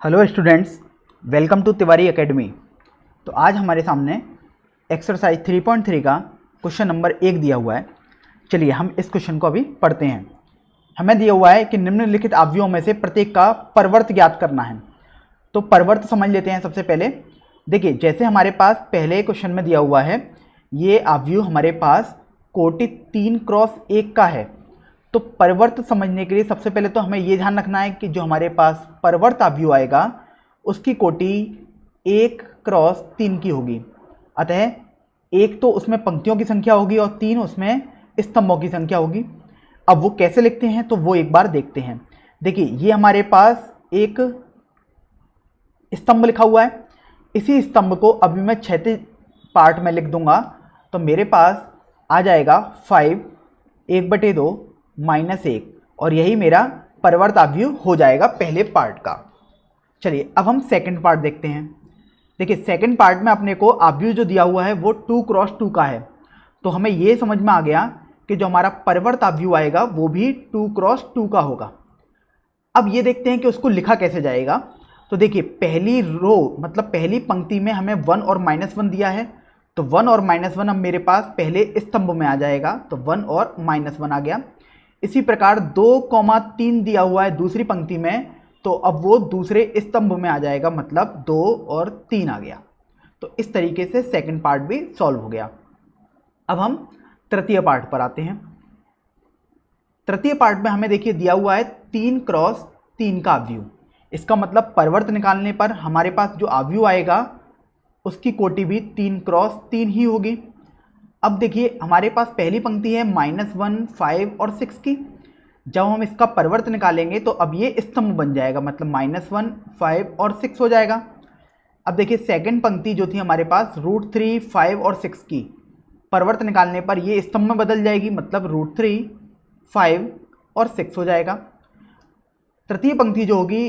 Hello students, welcome to Tiwari academy. तो आज हमारे सामने एक्सरसाइज 3.3 का क्वेश्चन नंबर 1 दिया हुआ है। चलिए हम इस क्वेश्चन को अभी पढ़ते हैं। हमें दिया हुआ है कि निम्नलिखित अवयवों में से प्रत्येक का परवर्त ज्ञात करना है। तो परवर्त समझ लेते हैं सबसे पहले। देखिए, जैसे हमारे पास पहले क्वेश्चन में दिया हुआ है, ये अवयव हमारे पास कोटि 3x1 का है। तो परवर्त समझने के लिए सबसे पहले तो हमें ये ध्यान रखना है कि जो हमारे पास परवर्त अवयव आएगा उसकी कोटि 1x3 की होगी। अतः 1 तो उसमें पंक्तियों की संख्या होगी और 3 उसमें स्तंभों की संख्या होगी। अब वो कैसे लिखते हैं तो वो एक बार देखते हैं। देखिए, ये हमारे पास एक स्तंभ लिखा हुआ है। इसी स्तंभ को अभी मैं क्षैतिज पार्ट में लिख दूंगा तो मेरे पास आ जाएगा 5 1/2 -1 और यही मेरा परवर्त अवयव हो जाएगा पहले पार्ट का। चलिए अब हम सेकंड पार्ट देखते हैं। देखिए, सेकंड पार्ट में अपने को अवयव जो दिया हुआ है वो 2x2 का है। तो हमें ये समझ में आ गया कि जो हमारा परवर्त अवयव आएगा वो भी 2x2 का होगा। अब ये देखते हैं कि उसको लिखा कैसे जाएगा। तो देखिए, पहली रो मतलब पहली पंक्ति में हमें 1 और -1 दिया है। तो 1 और -1 अब मेरे पास पहले स्तंभ में आ जाएगा, तो 1 और -1 आ गया। इसी प्रकार 2,3 दिया हुआ है दूसरी पंक्ति में, तो अब वो दूसरे स्तंभ में आ जाएगा, मतलब 2 और 3 आ गया। तो इस तरीके से सेकंड पार्ट भी सॉल्व हो गया। अब हम तृतीय पार्ट पर आते हैं। तृतीय पार्ट में हमें देखिए दिया हुआ है 3x3 का अवयव। इसका मतलब परवर्त निकालने पर हमारे पास जो अवयव आएगा उसकी कोटि भी 3x3 ही होगी। अब देखिए, हमारे पास पहली पंक्ति है -1 5 और 6 की। जब हम इसका परवर्त निकालेंगे तो अब ये स्तंभ बन जाएगा, मतलब -1 5 और 6 हो जाएगा। अब देखिए, सेकंड पंक्ति जो थी हमारे पास √3 5 और 6 की, परवर्त निकालने पर ये स्तंभ में बदल जाएगी, मतलब √3 5 और 6 हो जाएगा। तृतीय पंक्ति जो होगी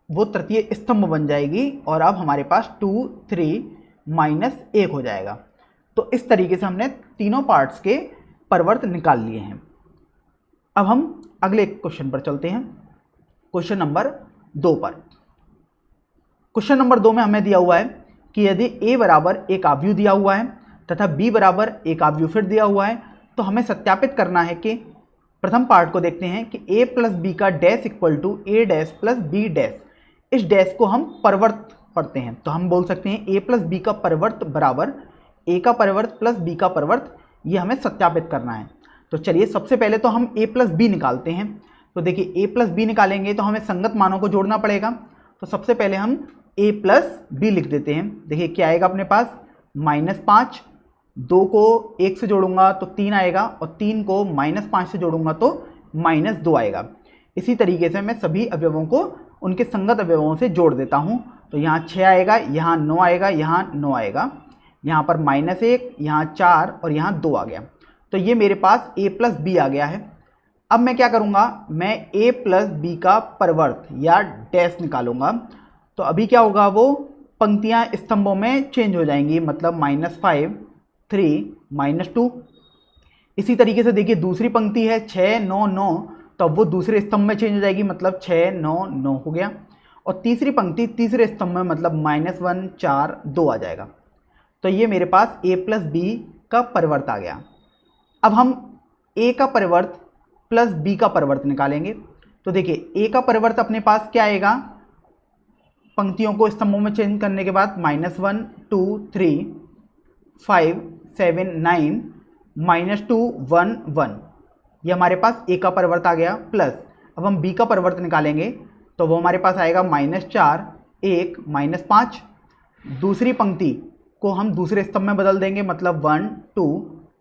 वो तृतीय स्तंभ बन जाएगी और अब हमारे पास 2 3 -1 हो जाएगा। तो इस तरीके से हमने तीनों पार्ट्स के परवर्त निकाल लिए हैं। अब हम अगले क्वेश्चन पर चलते हैं, क्वेश्चन नंबर 2 पर। क्वेश्चन नंबर 2 में हमें दिया हुआ है कि यदि a बराबर एक अवयव दिया हुआ है तथा b बराबर एक अवयव फिर दिया हुआ है, तो हमें सत्यापित करना है कि प्रथम पार्ट को देखते हैं कि a प्लस बी का dash equal to a dash plus b dash. इस डैश को हम परवर्त पढ़ते हैं, तो हम बोल सकते हैं a प्लस बी का परवर्त बराबर a का परवर्त प्लस b का परवर्त। ये हमें सत्यापित करना है। तो चलिए सबसे पहले तो हम a प्लस बी निकालते हैं। तो देखिए, a प्लस बी निकालेंगे तो हमें संगत मानों को जोड़ना पड़ेगा। तो सबसे पहले हम a प्लस बी लिख देते हैं। देखिए क्या आएगा अपने पास, -5, 2 को 1 से जोड़ूंगा तो 3 आएगा और 3 को -5 से जोड़ूंगा तो -2 आएगा। इसी तरीके से मैं सभी अवयवों को उनके संगत अवयवों से जोड़ देता हूँ। तो यहाँ 6 आएगा, यहाँ 9 आएगा, यहाँ 9 आएगा, यहाँ पर -1, यहाँ 4 और यहाँ 2 आ गया। तो ये मेरे पास a प्लस बी आ गया है। अब मैं क्या करूँगा, मैं a प्लस बी का परवर्त या डैश निकालूंगा। तो अभी क्या होगा, वो पंक्तियाँ स्तंभों में चेंज हो जाएंगी, मतलब -5 3 -2। इसी तरीके से देखिए, दूसरी पंक्ति है 6 9 9, तो अब वो दूसरे स्तंभ में चेंज हो जाएगी, मतलब 6 9 9 हो गया। और तीसरी पंक्ति तीसरे स्तंभ में, मतलब -1 4 2 आ जाएगा। तो ये मेरे पास a प्लस बी का परवर्त आ गया। अब हम a का परवर्त प्लस b का परवर्त निकालेंगे। तो देखिए, a का परवर्त अपने पास क्या आएगा, पंक्तियों को स्तंभों में चेंज करने के बाद -1 2 3 5 7 9 -2 1 1, ये हमारे पास a का परवर्त आ गया। प्लस अब हम b का परवर्त निकालेंगे तो वो हमारे पास आएगा -4 1 -5। दूसरी पंक्ति को हम दूसरे स्तंभ में बदल देंगे, मतलब 1 2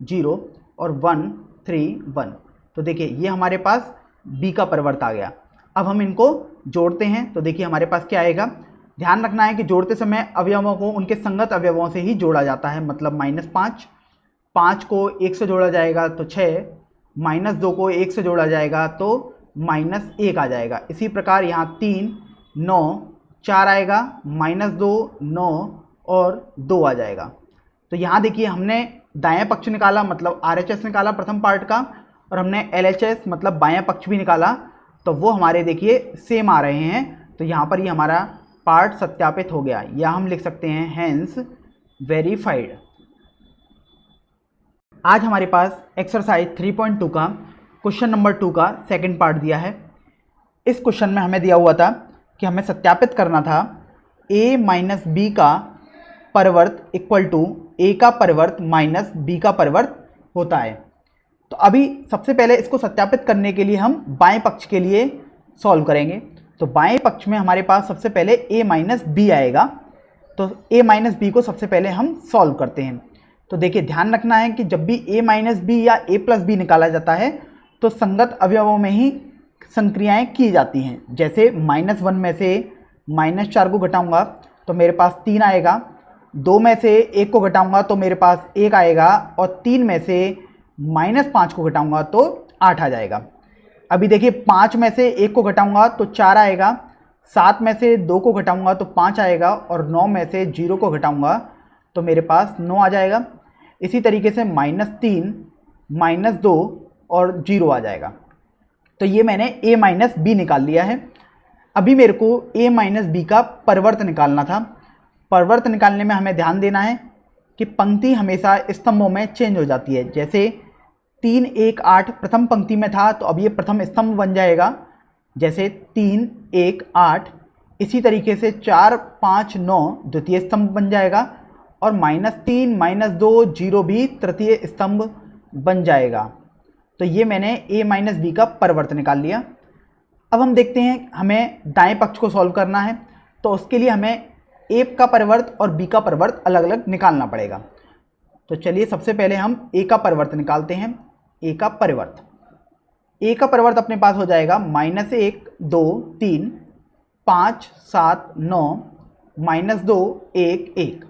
0 और 1 3 1। तो देखिए, ये हमारे पास b का परवर्त आ गया। अब हम इनको जोड़ते हैं। तो देखिए, हमारे पास क्या आएगा, ध्यान रखना है कि जोड़ते समय अवयवों को उनके संगत अवयवों से ही जोड़ा जाता है, मतलब -5, 5 को 1 से जोड़ा जाएगा तो 6, -2 को 1 से जोड़ा जाएगा तो -1 आ जाएगा। इसी प्रकार यहाँ 3 9 4 आएगा, -2 9 और 2 आ जाएगा। तो यहाँ देखिए, हमने दायां पक्ष निकाला, मतलब RHS निकाला प्रथम पार्ट का, और हमने LHS मतलब बायां पक्ष भी निकाला। तो वो हमारे देखिए सेम आ रहे हैं। तो यहाँ पर ये हमारा पार्ट सत्यापित हो गया, या हम लिख सकते हैं हैंस वेरीफाइड। आज हमारे पास एक्सरसाइज 3.2 का क्वेश्चन नंबर 2 का सेकंड पार्ट दिया है। इस क्वेश्चन में हमें दिया हुआ था कि हमें सत्यापित करना था a माइनस बी का परिवर्त इक्वल टू a का परिवर्त माइनस b का परिवर्त होता है। तो अभी सबसे पहले इसको सत्यापित करने के लिए हम बाएं पक्ष के लिए सॉल्व करेंगे। तो बाएं पक्ष में हमारे पास सबसे पहले a माइनस बी आएगा, तो a माइनस बी को सबसे पहले हम सॉल्व करते हैं। तो देखिए ध्यान रखना है कि जब भी a माइनस बी या a प्लस बी निकाला जाता है तो संगत अवयवों में ही संक्रियाएं की जाती हैं। जैसे -1 में से -4 को घटाऊंगा तो मेरे पास 3 आएगा, 2 में से 1 को घटाऊंगा तो मेरे पास 1 आएगा, और 3 में से -5 को घटाऊंगा तो 8 आ जाएगा। अभी देखिए 5 में से 1 को घटाऊंगा तो 4 आएगा, 7 में से 2 को घटाऊंगा तो 5 आएगा, और 9 में से 0 को घटाऊंगा तो मेरे पास 9 आ जाएगा। इसी तरीके से -3, -2 और 0 आ जाएगा। तो ये मैंने a माइनस बी निकाल लिया है। अभी मेरे को a माइनस बी का परिवर्त निकालना था। परिवर्त निकालने में हमें ध्यान देना है कि पंक्ति हमेशा स्तंभों में चेंज हो जाती है। जैसे 3, 1, 8 प्रथम पंक्ति में था तो अब ये प्रथम स्तंभ बन जाएगा, जैसे 3, 1, 8। इसी तरीके से 4, 5, 9 द्वितीय स्तंभ बन जाएगा, और -3, -2, 0 भी तृतीय स्तंभ बन जाएगा। तो ये मैंने a माइनस बी का परिवर्त निकाल लिया। अब हम देखते हैं हमें दाएं पक्ष को सॉल्व करना है, तो उसके लिए हमें a का परिवर्त और b का परिवर्त अलग अलग निकालना पड़ेगा। तो चलिए सबसे पहले हम a का परिवर्त निकालते हैं। a का परिवर्त अपने पास हो जाएगा -1, 2, 3, 5, 7, 9, -2, 1, 1।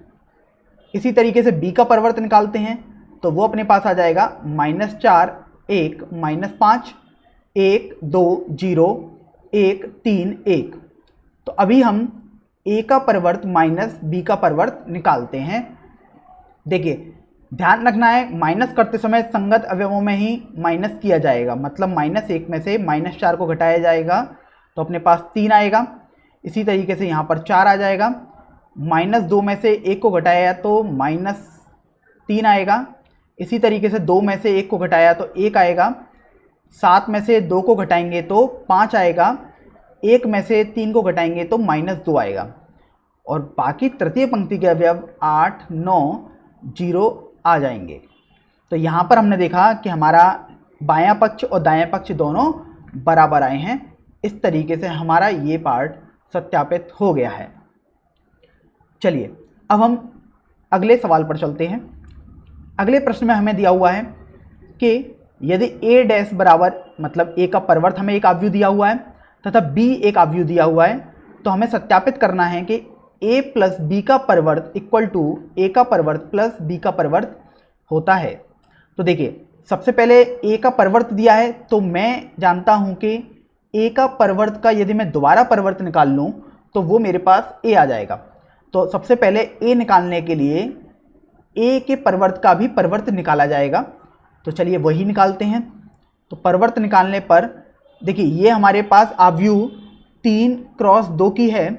इसी तरीके से b का परिवर्त निकालते हैं तो वो अपने पास आ जाएगा -4, 1, -5, 1, 2, 0, 1, 3, 1। तो अभी हम a का परिवर्त माइनस b का परिवर्त निकालते हैं। देखिए ध्यान रखना है, माइनस करते समय संगत अवयवों में ही माइनस किया जाएगा। मतलब -1 में से -4 को घटाया जाएगा तो अपने पास 3 आएगा। इसी तरीके से यहाँ पर 4 आ जाएगा। -2 में से 1 को घटाया तो -3 आएगा। इसी तरीके से 2 में से 1 को घटाया तो 1 आएगा। 7 में से 2 को घटाएंगे तो 5 आएगा। 1 में से 3 को घटाएंगे तो -2 आएगा। और बाकी तृतीय पंक्ति के अवयव 8, 9, 0 आ जाएंगे। तो यहाँ पर हमने देखा कि हमारा बायां पक्ष और दायां पक्ष दोनों बराबर आए हैं। इस तरीके से हमारा ये पार्ट सत्यापित हो गया है। चलिए अब हम अगले सवाल पर चलते हैं। अगले प्रश्न में हमें दिया हुआ है कि यदि a डैश बराबर, मतलब a का परिवर्त हमें एक अवयव दिया हुआ है तथा b एक अवयव दिया हुआ है, तो हमें सत्यापित करना है कि a प्लस b का परिवर्त इक्वल टू a का परिवर्त प्लस b का परिवर्त होता है। तो देखिए सबसे पहले a का परिवर्त दिया है, तो मैं जानता हूं कि a का परिवर्त का यदि मैं दोबारा परिवर्त निकाल लूं तो वो मेरे पास a आ जाएगा। तो सबसे पहले a निकालने के लिए a के परिवर्त का भी परिवर्त निकाला जाएगा। तो चलिए वही निकालते हैं। तो परिवर्त निकालने पर देखिए ये हमारे पास अवयव 3 क्रॉस 2 की है,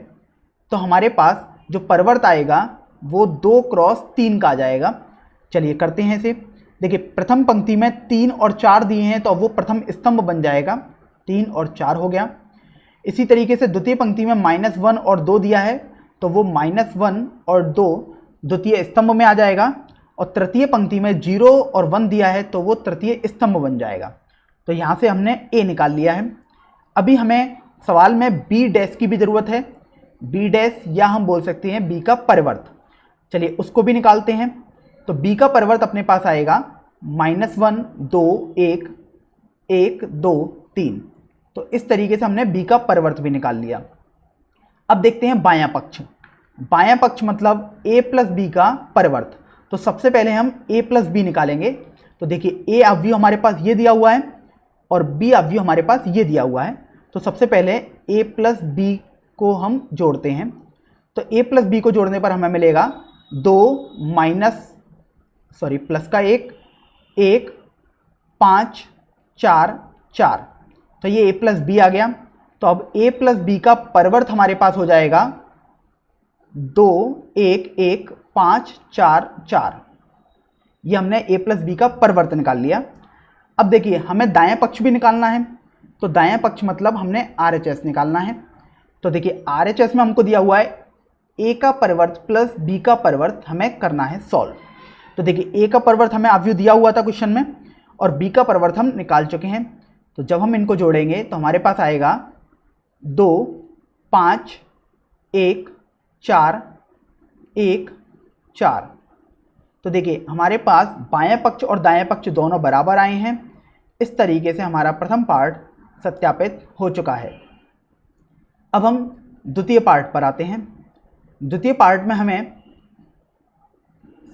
तो हमारे पास जो परिवर्त आएगा वो 2 क्रॉस 3 का आ जाएगा। चलिए करते हैं इसे। देखिए प्रथम पंक्ति में 3 और 4 दिए हैं तो वो प्रथम स्तंभ बन जाएगा, 3 और 4 हो गया। इसी तरीके से द्वितीय पंक्ति में -1 और 2 दिया है तो वो -1 और 2 द्वितीय स्तंभ में आ जाएगा, और तृतीय पंक्ति में 0 और 1 दिया है तो वो तृतीय स्तंभ बन जाएगा। तो यहाँ से हमने a निकाल लिया है। अभी हमें सवाल में b डैश की भी ज़रूरत है, b डैश, या हम बोल सकते हैं b का परिवर्त। चलिए उसको भी निकालते हैं। तो b का परिवर्त अपने पास आएगा -1, 2, 1, 1, 2, 3। तो इस तरीके से हमने b का परिवर्त भी निकाल लिया। अब देखते हैं बायां पक्ष। बायां पक्ष मतलब a प्लस बी का परिवर्त। तो सबसे पहले हम a प्लस बी निकालेंगे। तो देखिए a अवयव हमारे पास ये दिया हुआ है और b अवयव हमारे पास ये दिया हुआ है। तो सबसे पहले a प्लस बी को हम जोड़ते हैं। तो a प्लस बी को जोड़ने पर हमें मिलेगा 2 प्लस का 1, 1, 5, 4, 4। तो ये a प्लस बी आ गया। तो अब a प्लस बी का परिवर्त हमारे पास हो जाएगा 2 1 1 5 4 4, ये हमने a प्लस बी का परिवर्त निकाल लिया। अब देखिए हमें दाएं पक्ष भी निकालना है, तो दाएं पक्ष मतलब हमने RHS निकालना है। तो देखिए RHS में हमको दिया हुआ है a का परिवर्त प्लस b का परिवर्त हमें करना है सॉल्व। तो देखिए a का परिवर्त हमें अवयव दिया हुआ था क्वेश्चन में और b का परिवर्त हम निकाल चुके हैं। तो जब हम इनको जोड़ेंगे तो हमारे पास आएगा 2 5 1 4 1 4। तो देखिए हमारे पास बाएं पक्ष और दाएं पक्ष दोनों बराबर आए हैं। इस तरीके से हमारा प्रथम पार्ट सत्यापित हो चुका है। अब हम द्वितीय पार्ट पर आते हैं। द्वितीय पार्ट में हमें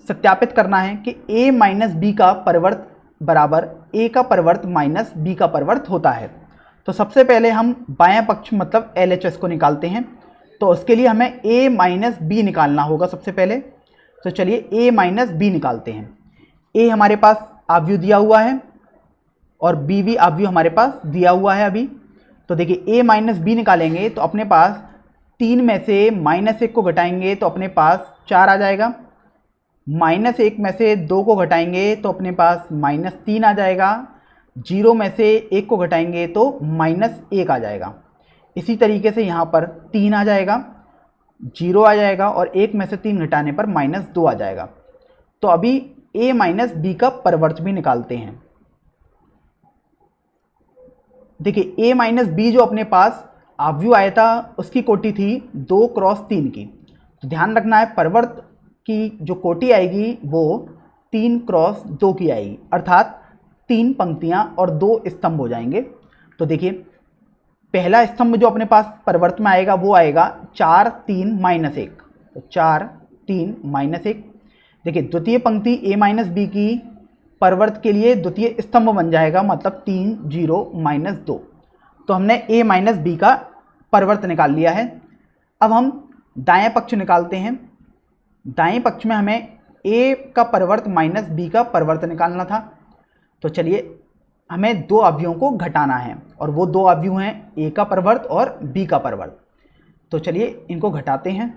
सत्यापित करना है कि a माइनस बी का परिवर्त बराबर a का परिवर्त माइनस b का परिवर्त होता है। तो सबसे पहले हम बायां पक्ष मतलब LHS को निकालते हैं। तो उसके लिए हमें a माइनस बी निकालना होगा सबसे पहले। तो चलिए a माइनस बी निकालते हैं। a हमारे पास अवयव दिया हुआ है और b भी अवयव हमारे पास दिया हुआ है अभी। तो देखिए a माइनस बी निकालेंगे तो अपने पास 3 में से -1 को घटाएंगे तो अपने पास 4 आ जाएगा। -1 में से 2 को घटाएंगे तो अपने पास -3 आ जाएगा। 0 में से 1 को घटाएंगे तो -1 आ जाएगा। इसी तरीके से यहाँ पर 3 आ जाएगा, 0 आ जाएगा और 1 में से 3 घटाने पर -2 आ जाएगा। तो अभी a माइनस बी का परिवर्त भी निकालते हैं। देखिए a माइनस बी जो अपने पास अवयव आया था उसकी कोटि थी 2 क्रॉस 3 की। तो ध्यान रखना है परिवर्त की जो कोटि आएगी वो 3 क्रॉस 2 की आएगी, अर्थात 3 पंक्तियां और 2 स्तंभ हो जाएंगे। तो देखिए पहला स्तंभ जो अपने पास परिवर्त में आएगा वो आएगा 4 3 -1। तो 4 3 -1। देखिए द्वितीय पंक्ति a माइनस बी की परिवर्त के लिए द्वितीय स्तंभ बन जाएगा, मतलब 3 0 -2। तो हमने a माइनस बी का परिवर्त निकाल लिया है। अब हम दाएं पक्ष निकालते हैं। दाएं पक्ष में हमें a का परिवर्त माइनस b का परिवर्त निकालना था। तो चलिए हमें 2 अवयवों को घटाना है और वो 2 अवयव हैं a का परिवर्त और b का परिवर्त। तो चलिए इनको घटाते हैं।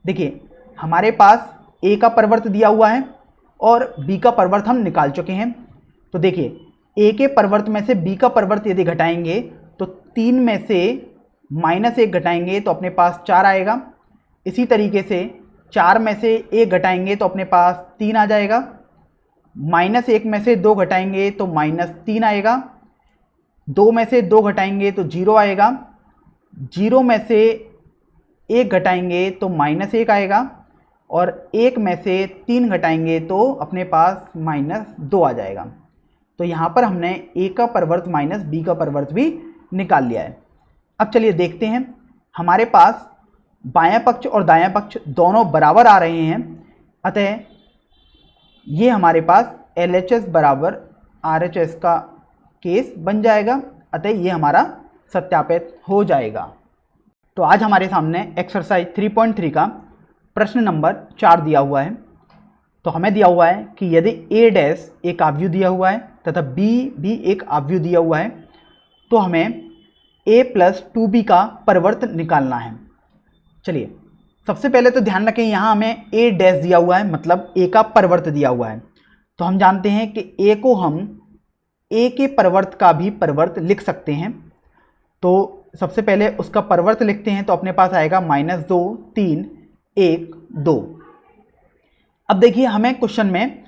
देखिए हमारे पास a का परिवर्त दिया हुआ है और b का परिवर्त हम निकाल चुके हैं। तो देखिए a के परिवर्त में से b का परिवर्त यदि घटाएंगे तो 3 में से -1 घटाएंगे तो अपने पास 4 आएगा। इसी तरीके से 4 में से 1 घटाएंगे तो अपने पास 3 आ जाएगा। -1 में से 2 घटाएंगे तो -3 आएगा। 2 में से 2 घटाएंगे तो 0 आएगा। 0 में से 1 घटाएंगे तो -1 आएगा और 1 में से 3 घटाएंगे तो अपने पास -2 आ जाएगा। तो यहाँ पर हमने a का परिवर्त माइनस b का परिवर्त भी निकाल लिया है। अब चलिए देखते हैं, हमारे पास बायां पक्ष और दायां पक्ष दोनों बराबर आ रहे हैं, अतः ये हमारे पास LHS बराबर RHS का केस बन जाएगा, अतः ये हमारा सत्यापित हो जाएगा। तो आज हमारे सामने एक्सरसाइज 3.3 का प्रश्न नंबर 4 दिया हुआ है। तो हमें दिया हुआ है कि यदि a डैश एक अवयव दिया हुआ है तथा b भी एक अवयव दिया हुआ है तो हमें a प्लस 2b का परिवर्त निकालना है। चलिए सबसे पहले तो ध्यान रखें यहाँ हमें a डैश दिया हुआ है, मतलब a का परिवर्त दिया हुआ है। तो हम जानते हैं कि a को हम a के परिवर्त का भी परिवर्त लिख सकते हैं। तो सबसे पहले उसका परिवर्त लिखते हैं तो अपने पास आएगा -2 3 1 2। अब देखिए हमें क्वेश्चन में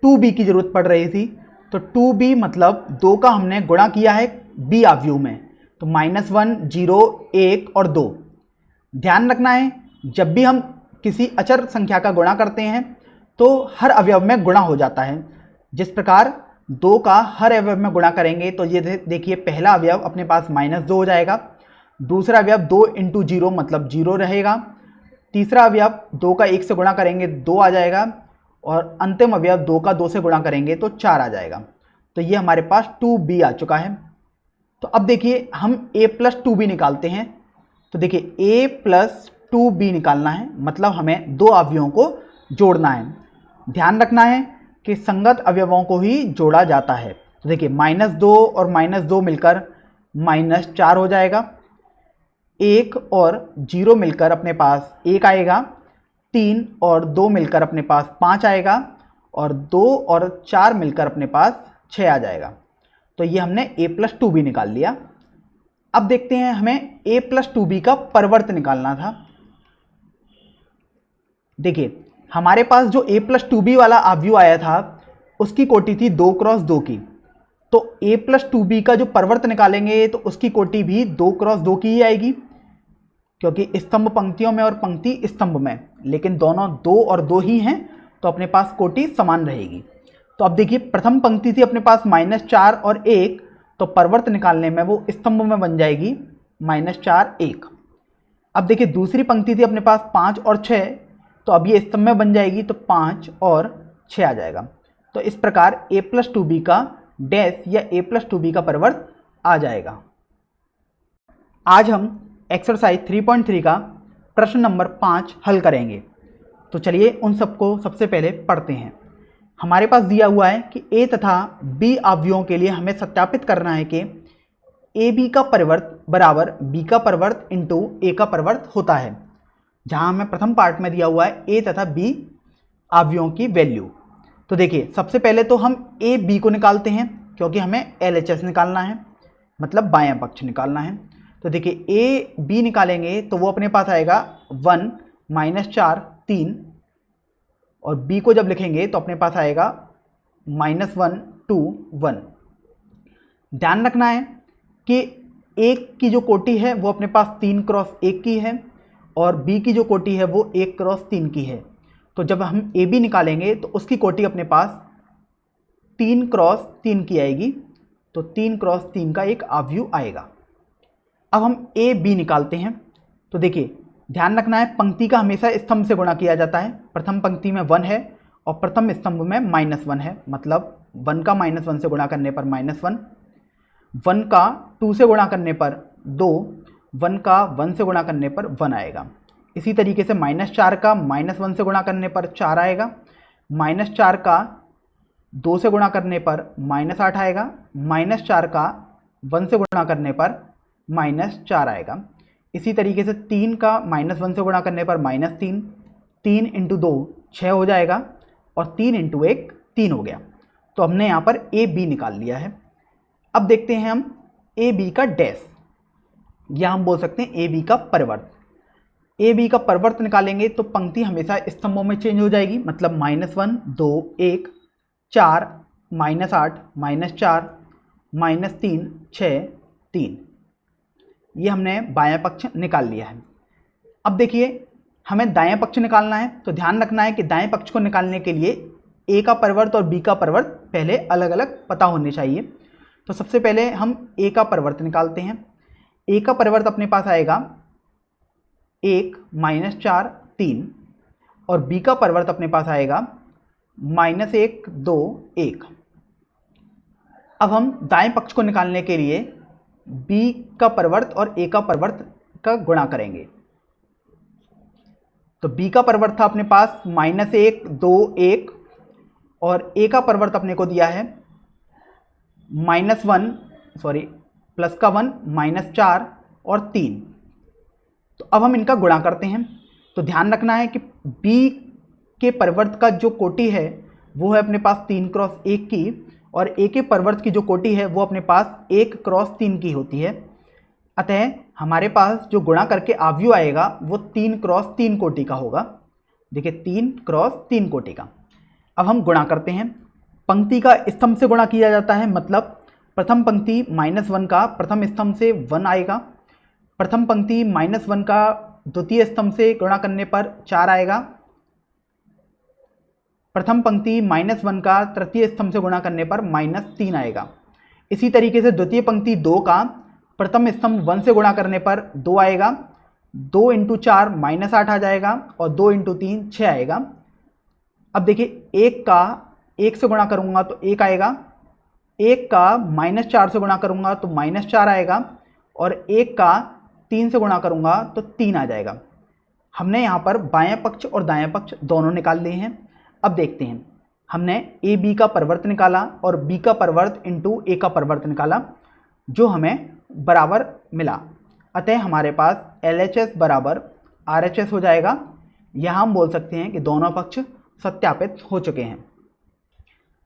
2b की जरूरत पड़ रही थी, तो 2b मतलब 2 का हमने गुणा किया है b अवयव में, तो -1 0 1 और 2। ध्यान रखना है जब भी हम किसी अचर संख्या का गुणा करते हैं तो हर अवयव में गुणा हो जाता है। जिस प्रकार 2 का हर अवयव में गुणा करेंगे तो ये देखिए पहला अवयव अपने पास -2 हो जाएगा, दूसरा अवयव 2 × 0 मतलब 0 रहेगा, तीसरा अवयव 2 का 1 से गुणा करेंगे 2 आ जाएगा और अंतिम अवयव 2 का 2 से गुणा करेंगे तो 4 आ जाएगा। तो ये हमारे पास 2b आ चुका है। तो अब देखिए हम a प्लस 2b निकालते हैं। तो देखिए a प्लस 2b निकालना है, मतलब हमें 2 अवयवों को जोड़ना है। ध्यान रखना है कि संगत अवयवों को ही जोड़ा जाता है। तो देखिए -2 और -2 मिलकर -4 हो जाएगा। 1 और 0 मिलकर अपने पास 1 आएगा, 3 और 2 मिलकर अपने पास 5 आएगा और 2 और 4 मिलकर अपने पास 6 आ जाएगा। तो ये हमने a+2b निकाल लिया। अब देखते हैं हमें a+2b का परिवर्त निकालना था। देखिए हमारे पास जो a+2b वाला अवयव आया था उसकी कोटि थी 2 क्रॉस 2 की, तो a+2b का जो परिवर्त निकालेंगे तो उसकी कोटि भी 2 क्रॉस 2 की ही आएगी, क्योंकि स्तंभ पंक्तियों में और पंक्ति स्तंभ में, लेकिन दोनों 2 और 2 ही हैं तो अपने पास कोटि समान रहेगी। तो अब देखिए प्रथम पंक्ति थी अपने पास -4 और 1, तो परिवर्त निकालने में वो स्तंभ में बन जाएगी -4 1। अब देखिए दूसरी पंक्ति थी अपने पास 5 और 6, तो अब ये स्तंभ में बन जाएगी, तो 5 और 6 आ जाएगा। तो इस प्रकार a+2b का डैश या a+2b का परिवर्त आ जाएगा। आज हम एक्सरसाइज 3.3 का प्रश्न नंबर 5 हल करेंगे। तो चलिए उन सबको सबसे पहले पढ़ते हैं। हमारे पास दिया हुआ है कि a तथा b अवयवों के लिए हमें सत्यापित करना है कि ab का परिवर्त बराबर b का परिवर्त इंटू a का परिवर्त होता है, जहां हमें प्रथम पार्ट में दिया हुआ है a तथा b अवयवों की वैल्यू। तो देखिए सबसे पहले तो हम a b को निकालते हैं, क्योंकि हमें LHS निकालना है, मतलब बायां पक्ष निकालना है। तो देखिए a b निकालेंगे तो वो अपने पास आएगा 1 -4 3, और b को जब लिखेंगे तो अपने पास आएगा -1 2 1। ध्यान रखना है कि a की जो कोटि है वो अपने पास 3 क्रॉस 1 की है और b की जो कोटि है वो 1 क्रॉस 3 की है। तो जब हम ab निकालेंगे तो उसकी कोटि अपने पास 3 क्रॉस 3 की आएगी, तो 3 क्रॉस 3 का एक अवयव आएगा। अब हम ab निकालते हैं। तो देखिए ध्यान रखना है पंक्ति का हमेशा स्तंभ से गुणा किया जाता है। प्रथम पंक्ति में 1 है और प्रथम स्तंभ में -1 है, मतलब 1 का -1 से गुणा करने पर -1, 1 का 2 से गुणा करने पर 2, 1 का 1 से गुणा करने पर 1 आएगा। इसी तरीके से -4 का -1 से गुणा करने पर 4 आएगा, -4 का 2 से गुणा करने पर -8 आएगा, -4 का 1 से गुणा करने पर -4 आएगा। इसी तरीके से 3 का -1 से गुणा करने पर -3, 3 × 2 6 हो जाएगा और 3 × 1 3 हो गया। तो हमने यहाँ पर ए बी निकाल लिया है। अब देखते हैं हम ए बी का डैश, या हम बोल सकते हैं ए बी का परिवर्त। ए बी का परिवर्त निकालेंगे तो पंक्ति हमेशा स्तंभों में चेंज हो जाएगी, मतलब -1 2 1 4 -8 -4 -3 6 3। ये हमने बायां पक्ष निकाल लिया है। अब देखिए हमें दायां पक्ष निकालना है, तो ध्यान रखना है कि दाएं पक्ष को निकालने के लिए ए का परिवर्त और बी का परिवर्त पहले अलग अलग पता होने चाहिए। तो सबसे पहले हम ए का परिवर्त निकालते हैं। ए का परिवर्त अपने पास आएगा 1 -4 3, और बी का परिवर्त अपने पास आएगा -1 2 1। अब हम दाएं पक्ष को निकालने के लिए b का परिवर्त और a का परिवर्त का गुणा करेंगे। तो b का परिवर्त था अपने पास -1 2 1, और a का परिवर्त अपने को दिया है -1 -4 और 3। तो अब हम इनका गुणा करते हैं। तो ध्यान रखना है कि b के परिवर्त का जो कोटि है वो है अपने पास 3 क्रॉस 1 की, और a के परिवर्त की जो कोटि है वो अपने पास 1 क्रॉस 3 की होती है। अतः हमारे पास जो गुणा करके अवयव आएगा वो 3 क्रॉस 3 कोटि का होगा। देखिए 3 क्रॉस 3 कोटि का। अब हम गुणा करते हैं। पंक्ति का स्तंभ से गुणा किया जाता है, मतलब प्रथम पंक्ति -1 का प्रथम स्तंभ से 1 आएगा, प्रथम पंक्ति -1 का द्वितीय स्तंभ से गुणा करने पर 4 आएगा, प्रथम पंक्ति -1 का तृतीय स्तंभ से गुणा करने पर -3 आएगा। इसी तरीके से द्वितीय पंक्ति 2 का प्रथम स्तंभ 1 से गुणा करने पर 2 आएगा, 2 × 4 -8 आ जाएगा और 2 × 3 6 आएगा। अब देखिए 1 का 1 से गुणा करूंगा तो 1 आएगा, 1 का -4 से गुणा करूंगा तो -4 आएगा, और 1 का 3 से गुणा करूंगा तो 3 आ जाएगा। हमने यहाँ पर बायां पक्ष और दायां पक्ष दोनों निकाल लिए हैं। अब देखते हैं, हमने ए बी का परिवर्त निकाला और बी का परिवर्त इंटू ए का परिवर्त निकाला, जो हमें बराबर मिला। अतः हमारे पास LHS बराबर RHS हो जाएगा। यहाँ हम बोल सकते हैं कि दोनों पक्ष सत्यापित हो चुके हैं।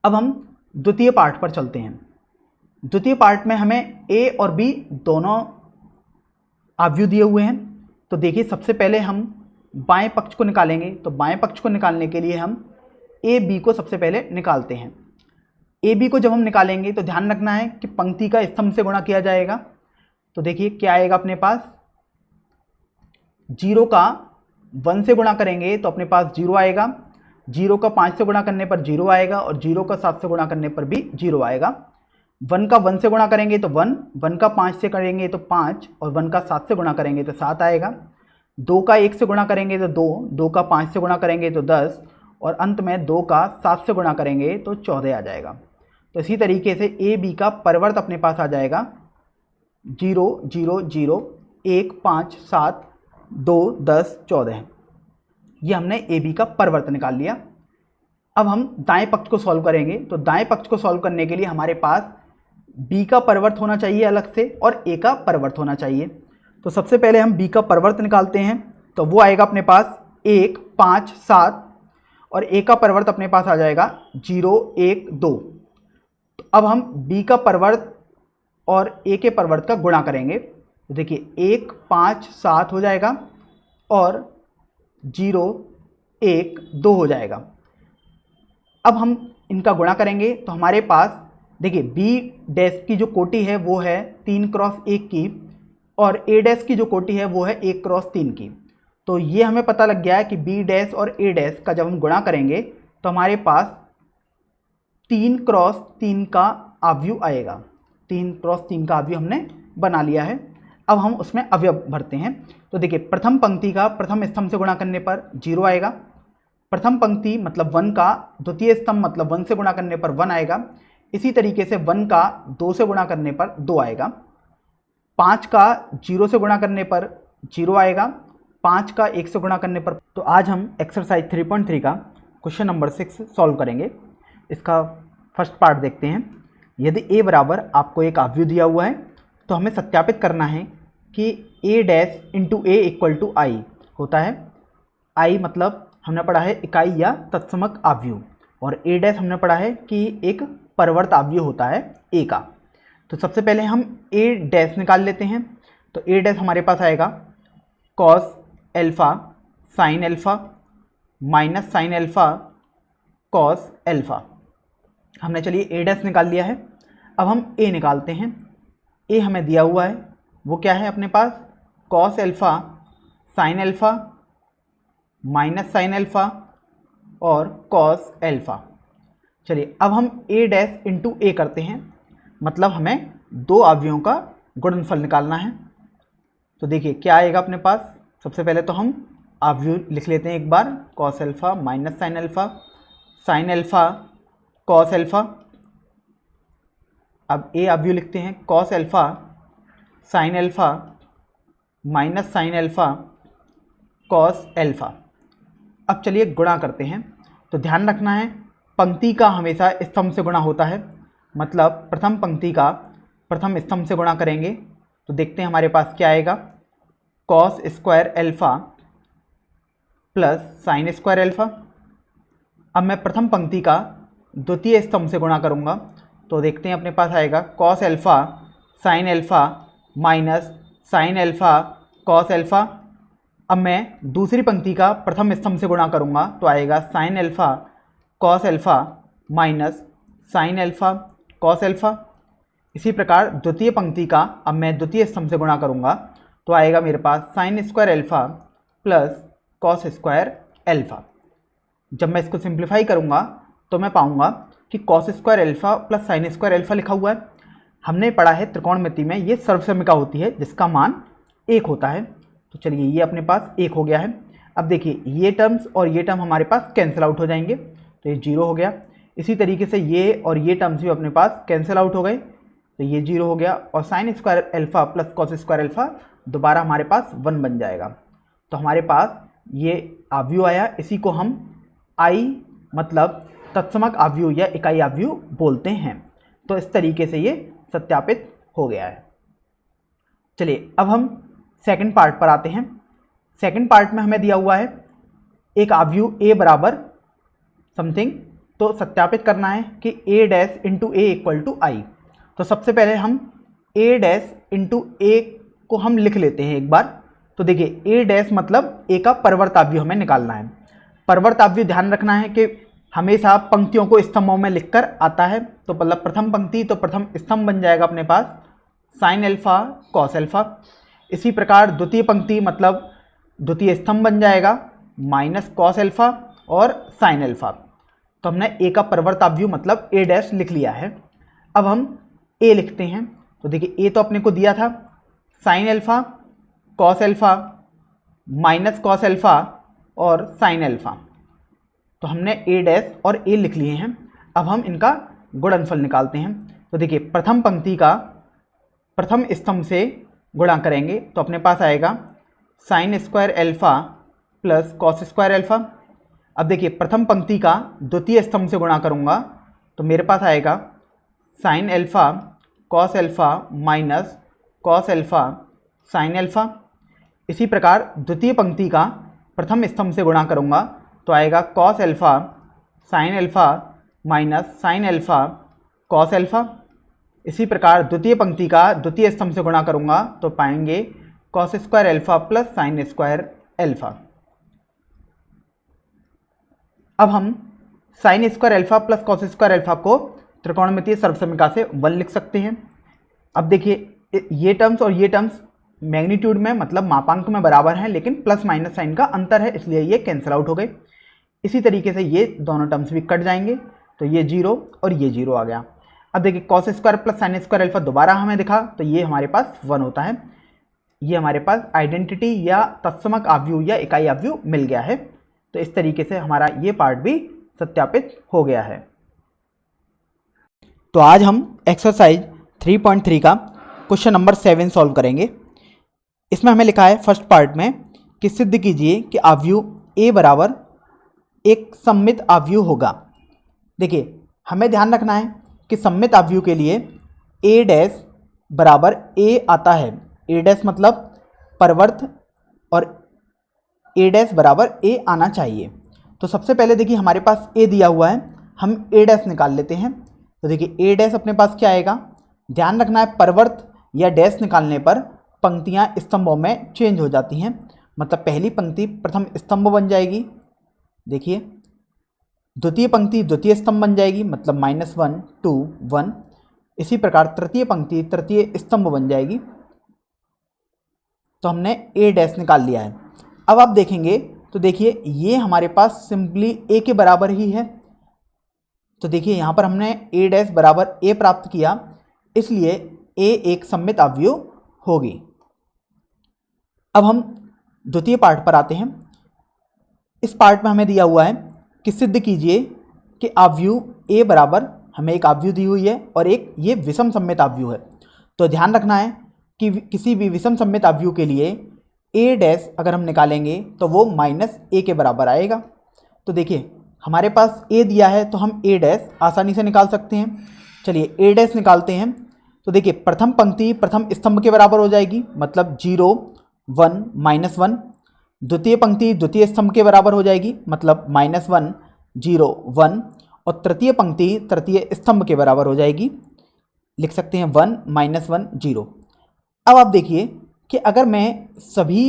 अब हम द्वितीय पार्ट पर चलते हैं। द्वितीय पार्ट में हमें A और B दोनों आव्यूह दिए हुए हैं। तो देखिए, सबसे पहले हम बाएं पक्ष को निकालेंगे। तो बाएं पक्ष को निकालने के लिए हम AB को सबसे पहले निकालते हैं। AB को जब हम निकालेंगे तो ध्यान रखना है कि पंक्ति का स्तंभ से गुणा किया जाएगा। तो देखिए क्या आएगा अपने पास, 0 का 1 से गुणा करेंगे तो अपने पास 0 आएगा, 0 का 5 से गुणा करने पर 0 आएगा और 0 का 7 से गुणा करने पर भी 0 आएगा। 1 का 1 से गुणा करेंगे तो 1, 1 का 5 से करेंगे तो 5 और 1 का 7 से गुणा करेंगे तो 7 आएगा। 2 का 1 से गुणा करेंगे तो 2, 2 का 5 से गुणा करेंगे तो 10 और अंत में 2 का 7 से गुणा करेंगे तो 14 आ जाएगा। तो इसी तरीके से AB का परिवर्त अपने पास आ जाएगा 0 0 0 1 5 7 2 10 14। ये हमने AB का परिवर्त निकाल लिया। अब हम दाएं पक्ष को सॉल्व करेंगे। तो दाएं पक्ष को सॉल्व करने के लिए हमारे पास B का परिवर्त होना चाहिए अलग से और A का परिवर्त होना चाहिए। तो सबसे पहले हम B का परिवर्त निकालते हैं। तो वो आएगा अपने पास 1 5 7 और A का परिवर्त अपने पास आ जाएगा 0 1 2। तो अब हम B का परिवर्त और A के परिवर्त का गुणा करेंगे। तो देखिए 1 5 7 हो जाएगा और 0 1 2 हो जाएगा। अब हम इनका गुणा करेंगे तो हमारे पास देखिए B डैश की जो कोटि है वो है 3 क्रॉस 1 की और A डैश की जो कोटि है वो है 1 क्रॉस 3 की। तो ये हमें पता लग गया है कि B डैश और A डैश का जब हम गुणा करेंगे तो हमारे पास 3 क्रॉस 3 का आव्यूह आएगा। 3 क्रॉस 3 का आव्यूह हमने बना लिया है। अब हम उसमें अवयव भरते हैं। तो देखिए प्रथम पंक्ति का प्रथम स्तंभ से गुणा करने पर 0 आएगा। प्रथम पंक्ति मतलब 1 का द्वितीय स्तंभ मतलब 1 से गुणा करने पर 1 आएगा। इसी तरीके से 1 का 2 से गुणा करने पर 2 आएगा। 5 का 0 से गुणा करने पर 0 आएगा। 5 का 1 से गुणा करने पर। तो आज हम एक्सरसाइज 3.3 का क्वेश्चन नंबर 6 सॉल्व करेंगे। इसका फर्स्ट पार्ट देखते हैं। यदि A बराबर आपको एक आव्यूह दिया हुआ है तो हमें सत्यापित करना है कि A dash into A equal to I होता है। I मतलब हमने पढ़ा है इकाई या तत्समक आव्यूह और A डैश हमने पढ़ा है कि एक परिवर्त आव्यूह होता है A का। तो सबसे पहले हम A डैश निकाल लेते हैं। तो A डैश हमारे पास आएगा cos alpha sine alpha minus sine alpha cos alpha. हमने चलिए A डैश निकाल लिया है। अब हम A निकालते हैं। A हमें दिया हुआ है वो क्या है अपने पास cos alpha sine alpha minus sine alpha और कॉस एल्फा। चलिए अब हम A डैश इंटू A करते हैं, मतलब हमें दो आव्यूहों का गुणनफल निकालना है। तो देखिए क्या आएगा अपने पास। सबसे पहले तो हम आव्यूह लिख लेते हैं एक बार, cos alpha minus sine alpha cos alpha. अब A आव्यूह लिखते हैं cos alpha sine alpha minus sine alpha cos alpha. अब चलिए गुणा करते हैं। तो ध्यान रखना है पंक्ति का हमेशा स्तंभ से गुणा होता है, मतलब प्रथम पंक्ति का प्रथम स्तंभ से गुणा करेंगे। तो देखते हैं हमारे पास क्या आएगा, cos square alpha plus sine square alpha. अब मैं प्रथम पंक्ति का द्वितीय स्तंभ से गुणा करूंगा तो देखते हैं अपने पास आएगा cos alpha sine alpha minus sine alpha cos alpha. अब मैं दूसरी पंक्ति का प्रथम स्तंभ से गुणा करूंगा तो आएगा sign alpha cos alpha minus sine alpha cos alpha. इसी प्रकार द्वितीय पंक्ति का अब मैं द्वितीय स्तंभ से गुणा करूंगा तो आएगा मेरे पास sine square alpha plus cos square alpha. जब मैं इसको सिंप्लीफाई करूंगा तो मैं पाऊंगा कि cos square alpha plus sine square alpha लिखा हुआ है। हमने पढ़ा है त्रिकोणमिति में ये सर्वसमिका होती है जिसका मान 1 होता है। तो चलिए ये अपने पास 1 हो गया है। अब देखिए ये टर्म्स और ये टर्म हमारे पास कैंसिल आउट हो जाएंगे तो ये 0 हो गया। इसी तरीके से ये और ये टर्म्स भी अपने पास कैंसिल आउट हो गए तो ये 0 हो गया और sign square alpha plus cos square alpha दोबारा हमारे पास 1 बन जाएगा। तो हमारे पास ये आव्यूह आया, इसी को हम I मतलब तत्समक आव्यूह या इकाई आव्यूह बोलते हैं। तो इस तरीके से ये सत्यापित हो गया है। चलिए अब हम सेकंड पार्ट पर आते हैं। सेकंड पार्ट में हमें दिया हुआ है एक आव्यूह a बराबर समथिंग, तो सत्यापित करना है कि a dash into A equal to I. तो सबसे पहले हम a डैश इंटू ए को हम लिख लेते हैं एक बार। तो देखिए a डैश मतलब a का परवर्त आव्यूह हमें निकालना है। परवर्त आव्यूह ध्यान रखना है कि हमेशा पंक्तियों को स्तंभों में लिखकर आता है। तो मतलब प्रथम पंक्ति, तो प्रथम स्तंभ बन जाएगा अपने पास साइन अल्फा कॉस अल्फा। इसी प्रकार द्वितीय पंक्ति मतलब द्वितीय स्तंभ बन जाएगा माइनस कॉस अल्फा और साइन अल्फा। तो हमने a का परवर्त आव्यूह मतलब a डैश लिख लिया है। अब हम a लिखते हैं। तो देखिए a तो अपने को दिया था sine alpha cos alpha minus cos alpha और साइन अल्फा। तो हमने a डैश और a लिख लिए हैं। अब हम इनका गुणनफल निकालते हैं। तो देखिए प्रथम पंक्ति का प्रथम स्तंभ से गुणा करेंगे तो अपने पास आएगा sine square alpha plus cos square alpha. अब देखिए प्रथम पंक्ति का द्वितीय स्तंभ से गुणा करूँगा तो मेरे पास आएगा sine alpha cos alpha minus cos alpha sine alpha. इसी प्रकार द्वितीय पंक्ति का प्रथम स्तंभ से गुणा करूँगा तो आएगा cos alpha sine alpha minus sine alpha cos alpha. इसी प्रकार द्वितीय पंक्ति का द्वितीय स्तंभ से गुणा करूँगा तो पाएंगे cos square alpha plus sine square alpha. अब हम sine square alpha plus cos square alpha को त्रिकोणमितीय सर्वसमीकरण से 1 लिख सकते हैं। अब देखिए ये टर्म्स और ये टर्म्स मैग्नीट्यूड में मतलब मापांक में बराबर हैं, लेकिन प्लस माइनस साइन का अंतर है, इसलिए ये कैंसिल आउट हो गए। इसी तरीके से ये दोनों टर्म्स भी कट जाएंगे तो ये 0 और ये 0 आ गया। अब देखिए cos square plus sine square alpha दोबारा हमें दिखा तो ये हमारे पास 1 होता है। ये हमारे पास आइडेंटिटी या तत्समक आव्यूह या इकाई आव्यूह मिल गया है। तो इस तरीके से हमारा ये पार्ट भी सत्यापित हो गया है। तो आज हम एक्सरसाइज 3.3 का क्वेश्चन नंबर 7 सॉल्व करेंगे। इसमें हमें लिखा है फर्स्ट पार्ट में कि सिद्ध कीजिए कि आव्यूह a बराबर एक सममित आव्यूह होगा। देखिए हमें ध्यान रखना है कि सममित आव्यूह के लिए a डैश बराबर a आता है। a डैश मतलब परवर्त और a डैश बराबर a आना चाहिए। तो सबसे पहले देखिए हमारे पास a दिया हुआ है, हम a डैश निकाल लेते हैं। तो देखिए a डैश अपने पास क्या आएगा, ध्यान रखना है परवर्त या डैश निकालने पर पंक्तियां स्तंभों में चेंज हो जाती हैं। मतलब पहली पंक्ति प्रथम स्तंभ बन जाएगी, देखिए द्वितीय पंक्ति द्वितीय स्तंभ बन जाएगी मतलब -1 2 1। इसी प्रकार तृतीय पंक्ति तृतीय स्तंभ बन जाएगी। तो हमने a डैश निकाल लिया है। अब आप देखेंगे तो देखिए ये हमारे पास सिंपली a के बराबर ही है। तो देखिए यहाँ पर हमने a डैश बराबर a प्राप्त किया, इसलिए a एक सममित आव्यूह होगी। अब हम द्वितीय पार्ट पर आते हैं। इस पार्ट में हमें दिया हुआ है कि सिद्ध कीजिए कि आव्यूह a बराबर, हमें एक आव्यूह दी हुई है और एक ये विषम सममित आव्यूह है। तो ध्यान रखना है कि किसी भी विषम सममित आव्यूह के लिए a डैश अगर हम निकालेंगे तो वो -a के बराबर आएगा। तो देखिए हमारे पास a दिया है तो हम a डैश आसानी से निकाल सकते हैं। चलिए a डैश निकालते हैं। तो देखिए प्रथम पंक्ति प्रथम स्तंभ के बराबर हो जाएगी मतलब 0 1 -1। द्वितीय पंक्ति द्वितीय स्तंभ के बराबर हो जाएगी मतलब -1 0 1। और तृतीय पंक्ति तृतीय स्तंभ के बराबर हो जाएगी, लिख सकते हैं 1 -1 0। अब आप देखिए कि अगर मैं सभी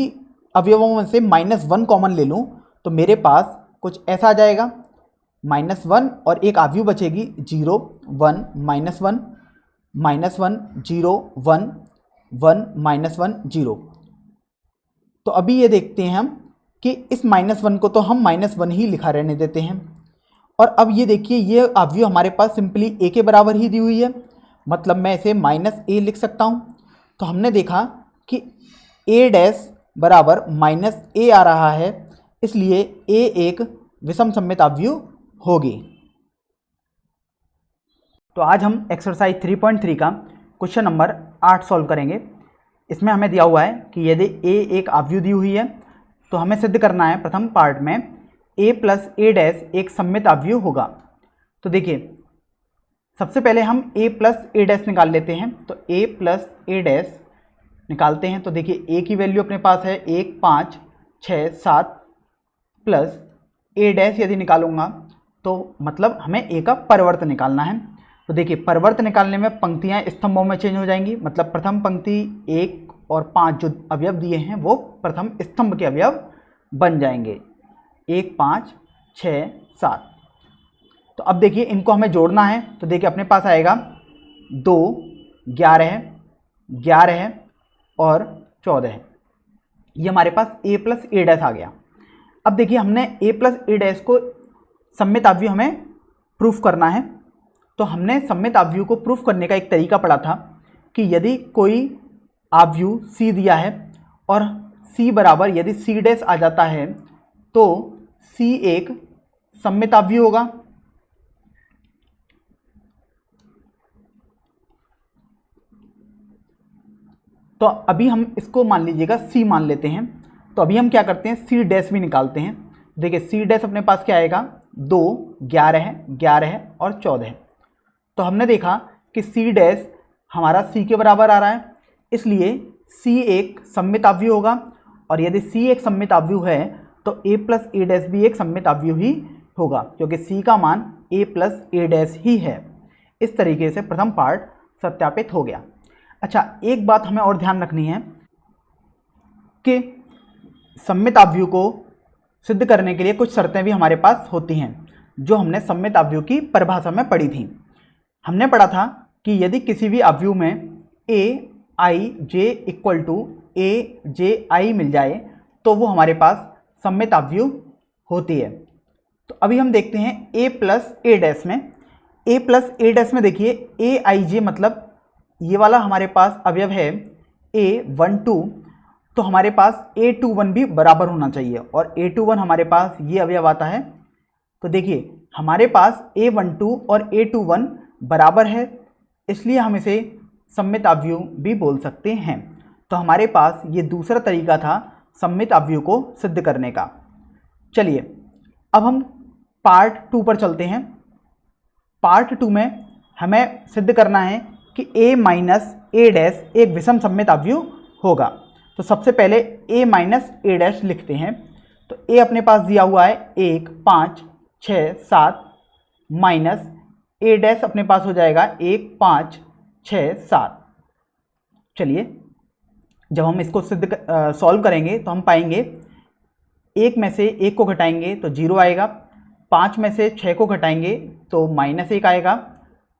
अवयवों में से -1 कॉमन ले लूँ तो मेरे पास कुछ ऐसा आ जाएगा, -1 और एक आव्यूह बचेगी 0 1 -1 -1 0 1 1 -1 0। तो अभी ये देखते हैं हम कि इस -1 को तो हम -1 ही लिखा रहने देते हैं। और अब ये देखिए ये आव्यूह हमारे पास सिंपली a के बराबर ही दी हुई है, मतलब मैं इसे -a लिख सकता हूँ। तो हमने देखा कि a डैश बराबर -a आ रहा है, इसलिए a एक विषम सममित आव्यूह होगी। तो आज हम एक्सरसाइज 3.3 का क्वेश्चन नंबर 8 सॉल्व करेंगे। इसमें हमें दिया हुआ है कि यदि a एक आव्यूह दी हुई है तो हमें सिद्ध करना है प्रथम पार्ट में a प्लस a डैश एक सममित आव्यूह होगा। तो देखिए सबसे पहले हम a प्लस a डैश निकाल लेते हैं। तो a प्लस a डैश निकालते हैं तो देखिए ए की वैल्यू अपने पास है 1 5 6 7 प्लस ए डैश यदि निकालूंगा तो मतलब हमें ए का परिवर्त निकालना है। तो देखिए परिवर्त निकालने में पंक्तियां स्तंभों में चेंज हो जाएंगी, मतलब प्रथम पंक्ति 1 और 5 जो अवयव दिए हैं वो प्रथम स्तंभ के अवयव बन जाएंगे 1 5 6 7। तो अब देखिए इनको हमें जोड़ना है तो देखिए अपने पास आएगा 2 11 11 और 14। ये हमारे पास a प्लस ए डैश आ गया। अब देखिए हमने a प्लस ए डैश को सममित अवयव हमें प्रूफ करना है। तो हमने सममित अवयव को प्रूफ करने का एक तरीका पढ़ा था कि यदि कोई अवयव c दिया है और c बराबर यदि c डैश आ जाता है तो c एक सममित अवयव होगा। तो अभी हम इसको मान लीजिएगा c मान लेते हैं। तो अभी हम क्या करते हैं c डैश भी निकालते हैं। देखिए c डैश अपने पास क्या आएगा 2 11 11 और 14। तो हमने देखा कि c डैश हमारा c के बराबर आ रहा है, इसलिए c एक सममित अवयव होगा। और यदि c एक सममित अवयव है तो a प्लस ए डैश भी एक सममित अवयव ही होगा, क्योंकि c का मान a प्लस ए डैश ही है। इस तरीके से प्रथम पार्ट सत्यापित हो गया। अच्छा, एक बात हमें और ध्यान रखनी है कि सममित अवयव को सिद्ध करने के लिए कुछ शर्तें भी हमारे पास होती हैं, जो हमने सममित अवयव की परिभाषा में पढ़ी थी। हमने पढ़ा था कि यदि किसी भी अवयव में ए आई जे इक्वल टू ए जे आई मिल जाए तो वो हमारे पास सममित अवयव होती है। तो अभी हम देखते हैं a प्लस ए डैश में। a प्लस ए डैश में देखिए ए आई जे मतलब ये वाला हमारे पास अवयव है a12, तो हमारे पास a21 भी बराबर होना चाहिए और a21 हमारे पास ये अवयव आता है। तो देखिए हमारे पास a12 और a21 बराबर है, इसलिए हम इसे सममित अवयव भी बोल सकते हैं। तो हमारे पास ये दूसरा तरीका था सममित अवयव को सिद्ध करने का। चलिए अब हम पार्ट 2 पर चलते हैं। पार्ट 2 में हमें सिद्ध करना है कि a माइनस ए डैश एक विषम सममित अवयव होगा। तो सबसे पहले a माइनस ए डैश लिखते हैं। तो a अपने पास दिया हुआ है 1 5 6 7 माइनस ए डैश अपने पास हो जाएगा 1 5 6 7। चलिए जब हम इसको सिद्ध सॉल्व करेंगे तो हम पाएंगे 1 में से 1 को घटाएंगे तो 0 आएगा, 5 में से 6 को घटाएंगे तो -1 आएगा,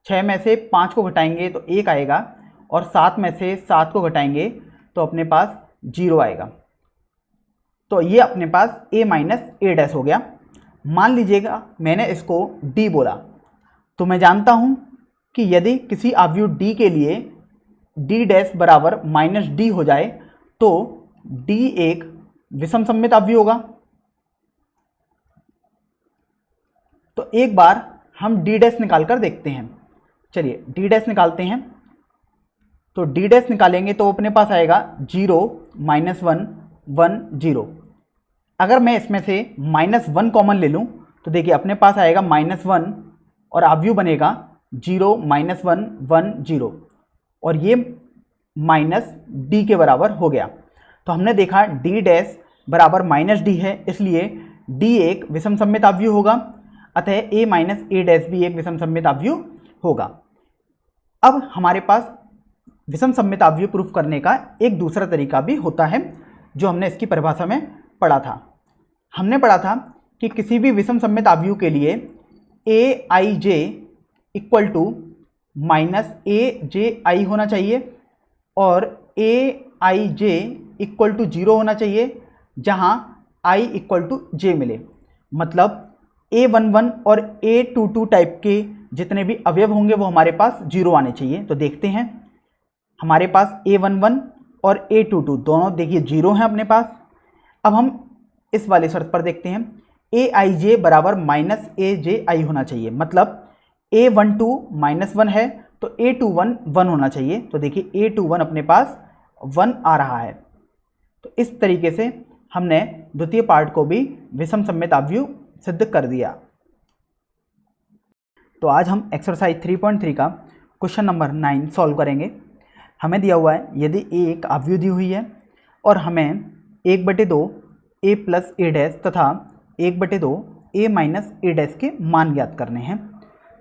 6 में से 5 को घटाएंगे तो 1 आएगा और 7 में से 7 को घटाएंगे तो अपने पास 0 आएगा। तो ये अपने पास a माइनस ए डैश हो गया। मान लीजिएगा मैंने इसको d बोला, तो मैं जानता हूँ कि यदि किसी अवयव d के लिए d डैश बराबर -d हो जाए तो d एक विषम सममित अवयव होगा। तो एक बार हम d डैश निकाल कर देखते हैं। चलिए d डैश निकालते हैं। तो d डैश निकालेंगे तो अपने पास आएगा 0 -1 1 0। अगर मैं इसमें से -1 कॉमन ले लूँ तो देखिए अपने पास आएगा -1 और अवयव बनेगा 0 -1 1 0 और ये -d के बराबर हो गया। तो हमने देखा d डैश बराबर -d है, इसलिए d एक विषम सममित अवयव होगा, अतः a माइनस ए डैश भी एक विषम सममित अवयव होगा। अब हमारे पास विषम सममित अवयव प्रूफ करने का एक दूसरा तरीका भी होता है, जो हमने इसकी परिभाषा में पढ़ा था। हमने पढ़ा था कि किसी भी विषम सममित अवयव के लिए ए आई जे इक्वल टू माइनस ए जे आई होना चाहिए और ए आई जे इक्वल टू 0 होना चाहिए, जहाँ आई इक्वल टू जे मिले। मतलब A11 और A22 टाइप के जितने भी अवयव होंगे वो हमारे पास 0 आने चाहिए। तो देखते हैं हमारे पास A11 और A22 दोनों देखिए 0 हैं अपने पास। अब हम इस वाले शर्त पर देखते हैं ए आई जे बराबर -AJI होना चाहिए, मतलब A12 -1 है तो A21 1 होना चाहिए। तो देखिए A21 अपने पास 1 आ रहा है। तो इस तरीके से हमने द्वितीय पार्ट को भी विषम सममित अवयव सिद्ध कर दिया। तो आज हम एक्सरसाइज 3.3 का क्वेश्चन नंबर 9 सॉल्व करेंगे। हमें दिया हुआ है यदि ए एक अवयव दी हुई है और हमें 1/2 ए प्लस ए डैश तथा 1/2 ए माइनस ए डैश के मान ज्ञात करने हैं।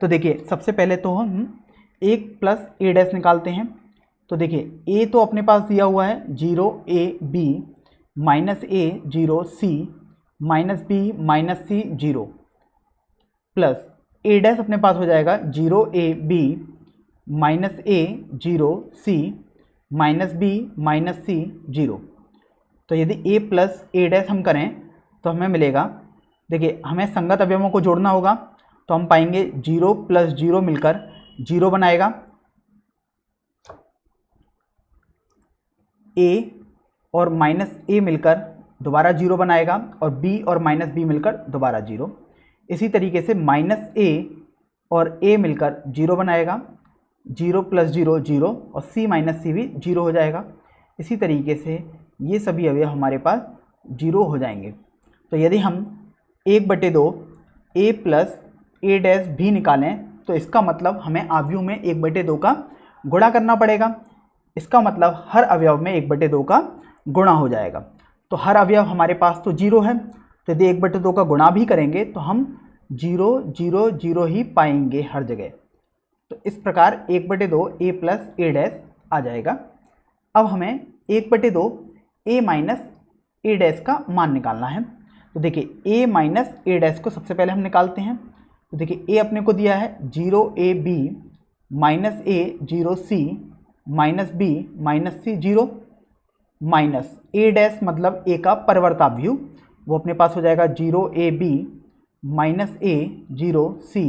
तो देखिए सबसे पहले तो हम 1 प्लस ए डैश निकालते हैं। तो देखिए ए तो अपने पास दिया हुआ है 0 A B minus A 0 C minus B minus C 0 plus A dash अपने पास हो जाएगा 0 A B minus A 0 C minus B minus C 0। तो यदि ए प्लस ए डैश हम करें तो हमें मिलेगा, देखिए हमें संगत अवयवों को जोड़ना होगा तो हम पाएंगे 0 प्लस 0 मिलकर 0 बनाएगा, ए और माइनस ए मिलकर दोबारा 0 बनाएगा और बी और माइनस बी मिलकर दोबारा 0। इसी तरीके से माइनस ए और ए मिलकर 0 बनाएगा, 0 प्लस 0 0 और सी माइनस सी भी 0 हो जाएगा। इसी तरीके से ये सभी अवयव हमारे पास 0 हो जाएंगे। तो यदि हम 1/2 ए प्लस ए डैश भी निकालें तो इसका मतलब हमें अवयव में 1/2 का गुणा करना पड़ेगा। इसका मतलब हर अवयव में 1/2 का गुणा हो जाएगा। तो हर अवयव हमारे पास तो 0 है, तो यदि 1/2 का गुणा भी करेंगे तो हम 0 0 0 ही पाएंगे हर जगह। तो इस प्रकार 1/2 ए प्लस ए डैश आ जाएगा। अब हमें 1/2 ए माइनस ए डैश का मान निकालना है। तो देखिए ए माइनस ए डैश को सबसे पहले हम निकालते हैं। तो देखिए ए अपने को दिया है 0 A B minus A 0 C minus B minus C 0 minus A dash मतलब ए का परिवर्ताव्यु, वो अपने पास हो जाएगा 0 A B minus A 0 C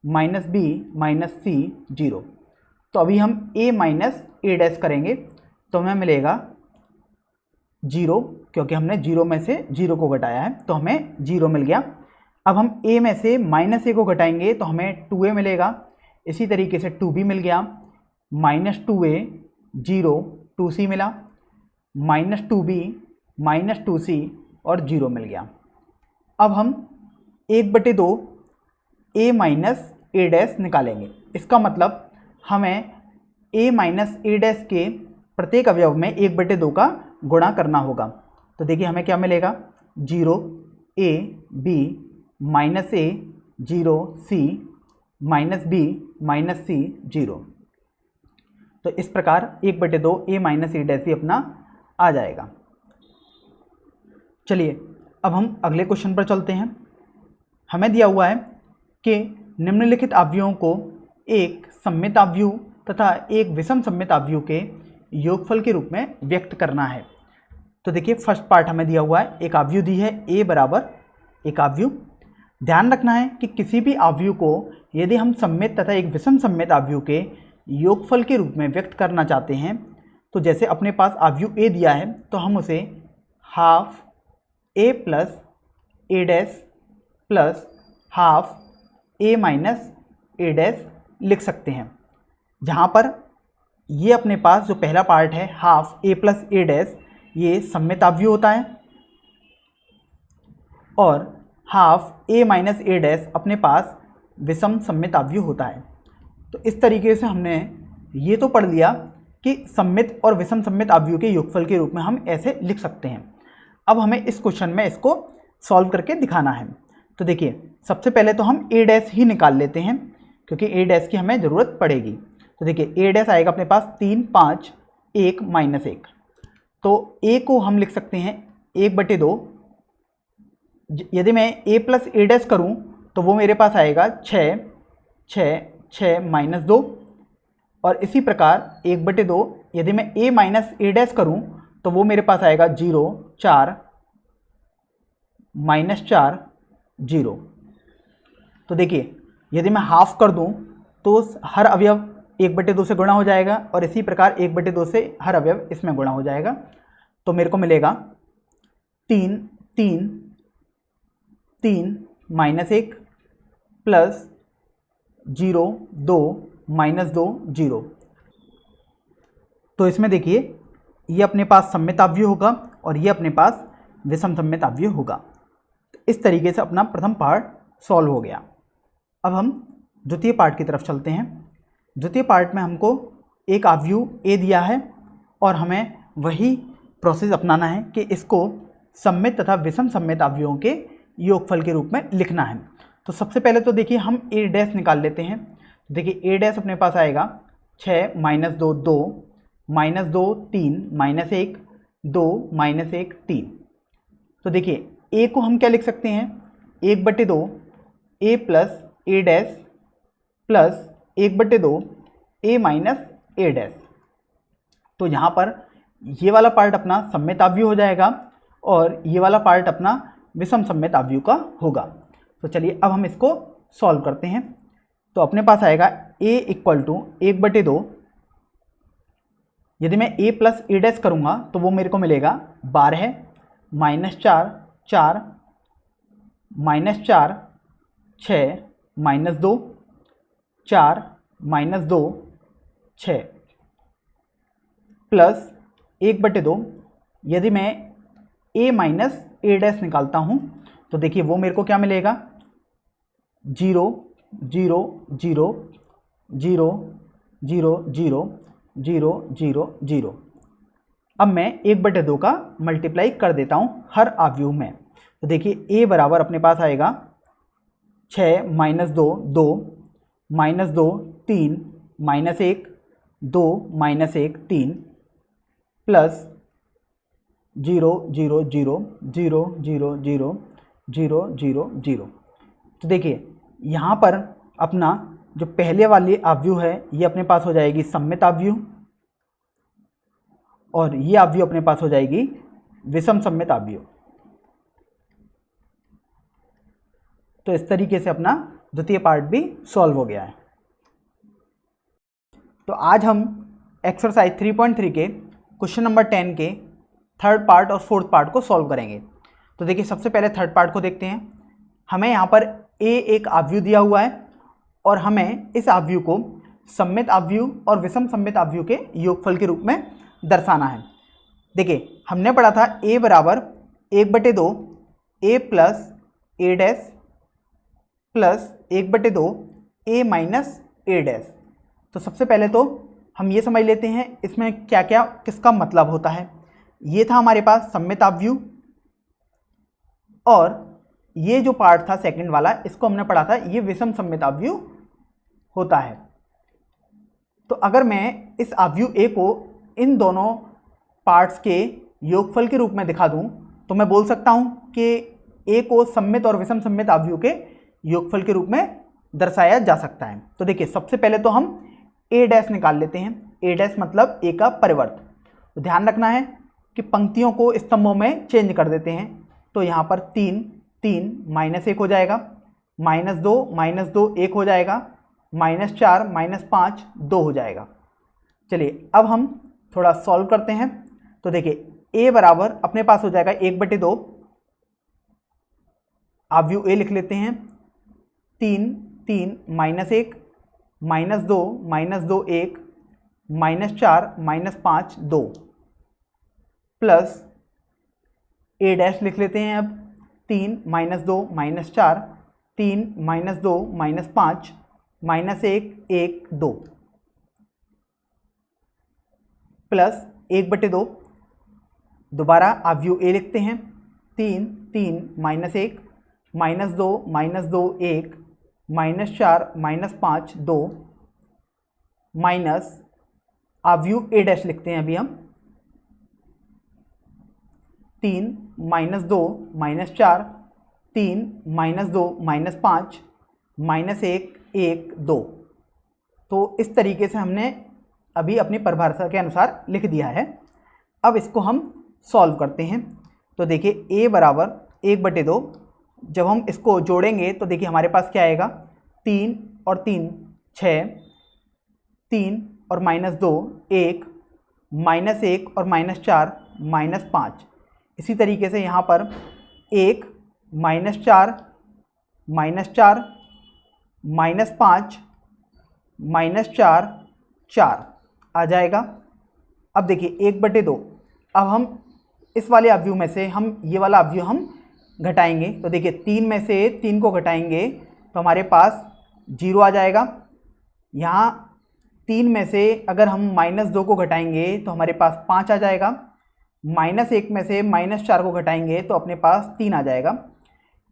minus B minus C 0। तो अभी हम ए माइनस ए डैश करेंगे तो हमें मिलेगा 0, क्योंकि हमने 0 में से 0 को घटाया है तो हमें 0 मिल गया। अब हम a में से माइनस ए को घटाएंगे तो हमें 2a मिलेगा। इसी तरीके से 2b मिल गया, माइनस 2a 0 2c मिला, माइनस 2b माइनस 2c और 0 मिल गया। अब हम 1/2 a माइनस ए डैश निकालेंगे। इसका मतलब हमें a माइनस ए डैश के प्रत्येक अवयव में 1/2 का गुणा करना होगा। तो देखिए हमें क्या मिलेगा, 0 A B minus A 0 C minus B minus C 0। तो इस प्रकार 1/2 ए माइनस ए डैश भी अपना आ जाएगा। चलिए अब हम अगले क्वेश्चन पर चलते हैं। हमें दिया हुआ है कि निम्नलिखित अवयवों को एक सममित अवयव तथा एक विषम सममित अवयव के योगफल के रूप में व्यक्त करना है। तो देखिए फर्स्ट पार्ट हमें दिया हुआ है, एक अवयव दी है a बराबर एक अवयव। ध्यान रखना है कि किसी भी अवयव को यदि हम सममित तथा एक विषम सममित अवयव के योगफल के रूप में व्यक्त करना चाहते हैं तो जैसे अपने पास अवयव a दिया है तो हम उसे half a plus A dash plus half a minus A dash लिख सकते हैं, जहाँ पर ये अपने पास जो पहला पार्ट है half a plus A dash ये सममित अवयव होता है और half a minus A dash अपने पास विषम सममित अवयव होता है। तो इस तरीके से हमने ये तो पढ़ लिया कि सममित और विषम सममित अवयव के योगफल के रूप में हम ऐसे लिख सकते हैं। अब हमें इस क्वेश्चन में इसको सॉल्व करके दिखाना है। तो देखिए सबसे पहले तो हम a डैश ही निकाल लेते हैं क्योंकि a डैश की हमें ज़रूरत पड़ेगी। तो देखिए a डैश आएगा अपने पास 3 5 1 माइनस 1। तो a को हम लिख सकते हैं 1/2। यदि मैं a प्लस ए डैश करूँ तो वो मेरे पास आएगा 6 6 6 माइनस 2। और इसी प्रकार 1/2 यदि मैं a माइनस ए डैश करूँ तो वो मेरे पास आएगा 0 4 माइनस 4 0। तो देखिए यदि मैं हाफ कर दूँ तो हर अवयव 1/2 से गुणा हो जाएगा और इसी प्रकार 1/2 से हर अवयव इसमें गुणा हो जाएगा। तो मेरे को मिलेगा 3 3 3 माइनस 1 प्लस 0 2 माइनस 2 0। तो इसमें देखिए ये अपने पास सममित अवयव होगा और ये अपने पास विषम सममित अवयव होगा। इस तरीके से अपना प्रथम पार्ट सॉल्व हो गया। अब हम द्वितीय पार्ट की तरफ चलते हैं। द्वितीय पार्ट में हमको एक अवयव ए दिया है और हमें वही प्रोसेस अपनाना है कि इसको सममित तथा विषम सममित अवयवों के योगफल के रूप में लिखना है। तो सबसे पहले तो देखिए हम ए डैश निकाल लेते हैं। देखिए ए डैश अपने पास आएगा 6 - 2 2 -2 3 -1 2 -1 3। तो देखिए ए को हम क्या लिख सकते हैं, 1/2 ए plus A dash plus 1/2 A minus A dash. तो यहाँ पर ये वाला पार्ट अपना सममित अवयव हो जाएगा और ये वाला पार्ट अपना विषम सममित अवयव का होगा। तो चलिए अब हम इसको सॉल्व करते हैं। तो अपने पास आएगा a = 1/2, यदि मैं a प्लस ए डैश करूँगा तो वो मेरे को मिलेगा 12 -4 4 -4 6 -2 4 -2 6 प्लस 1/2, यदि मैं a माइनस ए डैश निकालता हूँ तो देखिए वो मेरे को क्या मिलेगा 0 0 0 0 0 0 0 0 0। अब मैं 1/2 का मल्टीप्लाई कर देता हूँ हर अवयव में। तो देखिए a बराबर अपने पास आएगा 6 - 2 2 -2 3 -1 2 -1 3 प्लस 0 0 0 0 0 0 0 0 0। तो देखिए यहाँ पर अपना जो पहले वाली अवयव है ये अपने पास हो जाएगी सममित अवयव और ये अवयव अपने पास हो जाएगी विषम सममित अवयव। तो इस तरीके से अपना द्वितीय पार्ट भी सॉल्व हो गया है। तो आज हम एक्सरसाइज 3.3 के क्वेश्चन नंबर 10 के थर्ड पार्ट और फोर्थ पार्ट को सॉल्व करेंगे। तो देखिए सबसे पहले थर्ड पार्ट को देखते हैं। हमें यहाँ पर a एक अवयव दिया हुआ है और हमें इस अवयव को सममित अवयव और विषम सममित अवयव के योगफल के रूप में दर्शाना है। देखिए हमने पढ़ा था a बराबर 1/2 a plus A dash plus 1/2 a minus A dash. तो सबसे पहले तो हम ये समझ लेते हैं इसमें क्या क्या किसका मतलब होता है। ये था हमारे पास सममित अवयव और ये जो पार्ट था सेकंड वाला इसको हमने पढ़ा था ये विषम सममित अवयव होता है। तो अगर मैं इस अवयव a को इन दोनों पार्ट्स के योगफल के रूप में दिखा दूं तो मैं बोल सकता हूं कि a को सममित और विषम सममित अवयव के योगफल के रूप में दर्शाया जा सकता है। तो देखिए सबसे पहले तो हम a डैश निकाल लेते हैं। a डैश मतलब a का परिवर्त। तो ध्यान रखना है कि पंक्तियों को स्तंभों में चेंज कर देते हैं। तो यहाँ पर 3 3 -1 हो जाएगा, -2 -2 1 हो जाएगा, -4 -5 2 हो जाएगा। चलिए अब हम थोड़ा सॉल्व करते हैं। तो देखिए a बराबर अपने पास हो जाएगा 1/2, अवयव a लिख लेते हैं 3 3 -1 -2 -2 1 -4 -5 2 प्लस a डैश लिख लेते हैं अब 3 -2 -4 3 -2 -5 -1 1 2 प्लस 1/2, दोबारा अवयव a लिखते हैं 3 3 -1 -2 -2 1 -4 -5 2 माइनस अवयव a डैश लिखते हैं अभी हम 3 -2 -4 3 -2 -5 -1 1 2। तो इस तरीके से हमने अभी अपनी परिभाषा के अनुसार लिख दिया है। अब इसको हम सॉल्व करते हैं। तो देखिए a बराबर 1/2, जब हम इसको जोड़ेंगे तो देखिए हमारे पास क्या आएगा 3 और 3 6 3 और -2 1 -1 और -4 -5। इसी तरीके से यहाँ पर 1 -4 -4 -5 -4 4 आ जाएगा। अब देखिए 1/2, अब हम इस वाले अवयव में से हम ये वाला अवयव हम घटाएंगे। तो देखिए 3 में से 3 को घटाएंगे तो हमारे पास 0 आ जाएगा। यहाँ 3 में से अगर हम -2 को घटाएंगे तो हमारे पास 5 आ जाएगा। -1 में से -4 को घटाएंगे तो अपने पास 3 आ जाएगा।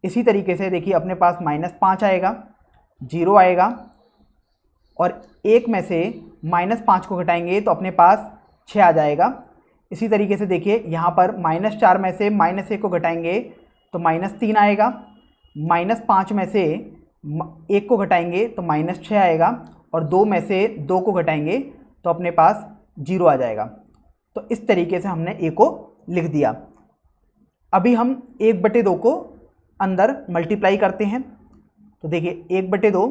इसी तरीके से देखिए अपने पास -5 आएगा, 0 आएगा, और 1 में से -5 को घटाएंगे तो अपने पास 6 आ जाएगा। इसी तरीके से देखिए यहाँ पर -4 में से -1 को घटाएंगे तो -3 आएगा, -5 में से 1 को घटाएंगे तो -6 आएगा, और 2 में से 2 को घटाएंगे तो अपने पास 0 आ जाएगा। तो इस तरीके से हमने a को लिख दिया। अभी हम 1/2 को अंदर मल्टीप्लाई करते हैं। तो देखिए 1/2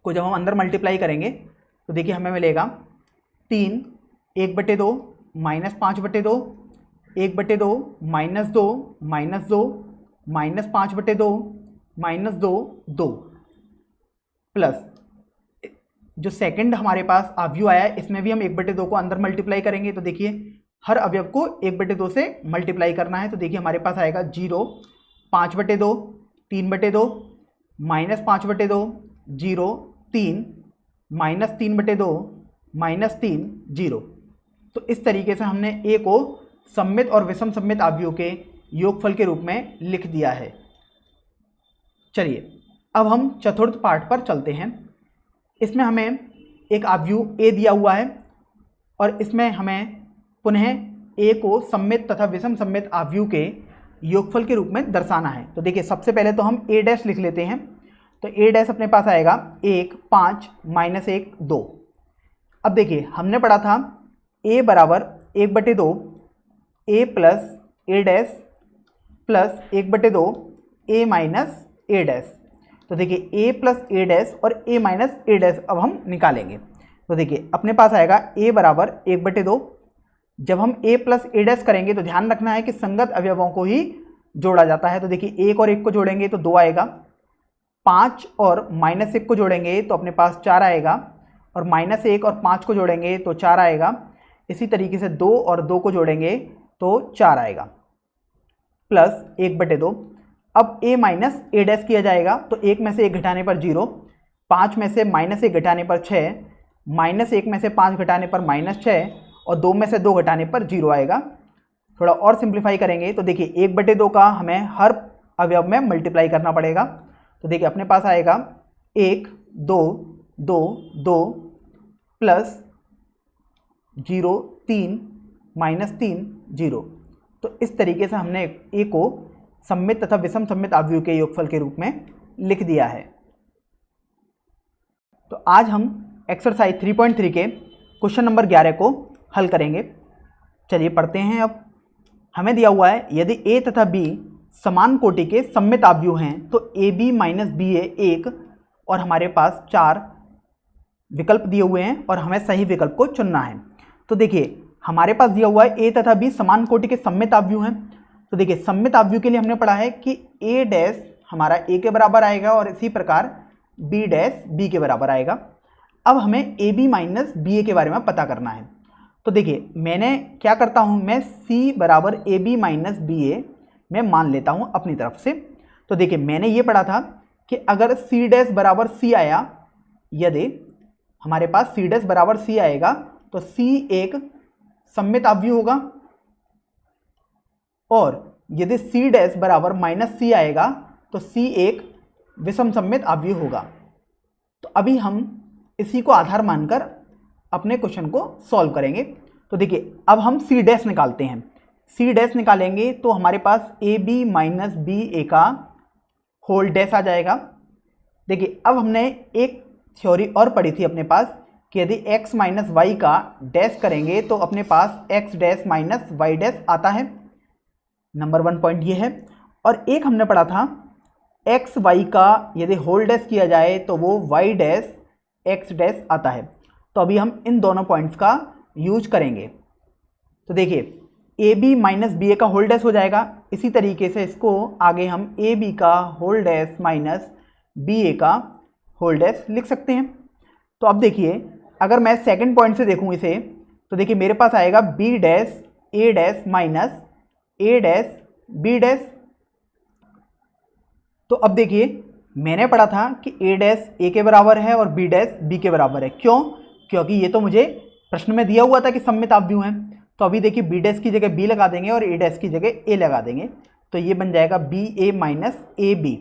को जब हम अंदर मल्टीप्लाई करेंगे तो देखिए हमें मिलेगा 3 1/2 -5/2 1/2 -2 -2 -5/2 -2 2 प्लस जो सेकंड हमारे पास अवयव आया है इसमें भी हम 1/2 को अंदर मल्टीप्लाई करेंगे। तो देखिए हर अवयव को 1/2 से मल्टीप्लाई करना है। तो देखिए हमारे पास आएगा 0 5/2 3/2 -5/2 0 3 -3/2 -3 0। तो इस तरीके से हमने a को सममित और विषम सममित अवयव के योगफल के रूप में लिख दिया है। चलिए अब हम चतुर्थ पार्ट पर चलते हैं। इसमें हमें एक अवयव a दिया हुआ है और इसमें हमें पुनः a को सममित तथा विषम सममित अवयव के योगफल के रूप में दर्शाना है। तो देखिए सबसे पहले तो हम a डैश लिख लेते हैं। तो a डैश अपने पास आएगा 1 5 -1 2। अब देखिए हमने पढ़ा था a बराबर 1/2 a plus a dash plus 1/2 a minus a dash. तो देखिए a प्लस a डैश और a माइनस a डैश अब हम निकालेंगे। तो देखिए अपने पास आएगा a बराबर 1/2। जब हम a प्लस a डैश करेंगे तो ध्यान रखना है कि संगत अवयवों को ही जोड़ा जाता है। तो देखिए 1 और 1 को जोड़ेंगे तो 2 आएगा, 5 और -1 को जोड़ेंगे तो अपने पास 4 आएगा, और -1 और 5 को जोड़ेंगे तो 4 आएगा। इसी तरीके से 2 और 2 को जोड़ेंगे तो 4 आएगा, प्लस 1/2। अब a माइनस a डैश किया जाएगा। तो 1 में से 1 घटाने पर 0, 5 में से -1 घटाने पर 6, -1 में से 5 घटाने पर -6, और 2 में से 2 घटाने पर 0 आएगा। थोड़ा और सिंप्लीफाई करेंगे तो देखिए 1/2 का हमें हर अवयव में मल्टीप्लाई करना पड़ेगा। तो देखिए अपने पास आएगा 1 2 2 2 प्लस 0 3 -3 0। तो इस तरीके से हमने a को सममित तथा विषम सममित अवयव के योगफल के रूप में लिख दिया है। तो आज हम एक्सरसाइज 3.3 के क्वेश्चन नंबर 11 को हल करेंगे। चलिए पढ़ते हैं। अब हमें दिया हुआ है यदि a तथा b समान कोटि के सममित अवयव हैं तो ab माइनस ba 1, और हमारे पास 4 विकल्प दिए हुए हैं और हमें सही विकल्प को चुनना है। तो देखिए हमारे पास दिया हुआ है a तथा b समान कोटि के सममित अवयव हैं। तो देखिए सममित अवयव के लिए हमने पढ़ा है कि a डैश हमारा a के बराबर आएगा और इसी प्रकार b डैश b के बराबर आएगा। अब हमें ab माइनस ba के बारे में पता करना है। तो देखिए मैंने क्या करता हूँ, मैं c बराबर ab माइनस ba मैं मान लेता हूँ अपनी तरफ से। तो देखिए मैंने ये पढ़ा था कि अगर c डैश बराबर c आया, यदि हमारे पास c डैश बराबर c आएगा तो c एक सममित अवयव होगा, और यदि c डैश बराबर माइनस c आएगा तो c एक विषम सममित अवयव होगा। तो अभी हम इसी को आधार मानकर अपने क्वेश्चन को सॉल्व करेंगे। तो देखिए अब हम c डैश निकालते हैं। c डैश निकालेंगे तो हमारे पास ab माइनस ba का होल डैश आ जाएगा। देखिए अब हमने एक थ्योरी और पढ़ी थी अपने पास कि यदि x माइनस वाई का डैश करेंगे तो अपने पास x dash minus Y dash आता है। नंबर 1 पॉइंट ये है। और एक हमने पढ़ा था x y का यदि होल डैश किया जाए तो वो y डैश x डैश आता है। तो अभी हम इन दोनों पॉइंट्स का यूज करेंगे। तो देखिए ab माइनस बी ए का होल डैश हो जाएगा। इसी तरीके से इसको आगे हम ab का होल डैश माइनस बी ए का होल डैश लिख सकते हैं। तो अब देखिए अगर मैं सेकंड पॉइंट से देखूं इसे, तो देखिए मेरे पास आएगा b dash a dash minus a dash b dash. तो अब देखिए मैंने पढ़ा था कि ए डैश ए के बराबर है और बी डैश बी के बराबर है। क्यों? क्योंकि ये तो मुझे प्रश्न में दिया हुआ था कि सममित आव्यूह हैं। तो अभी देखिए बी डैश की जगह बी लगा देंगे और ए डैश की जगह ए लगा देंगे, तो ये बन जाएगा B A minus A B.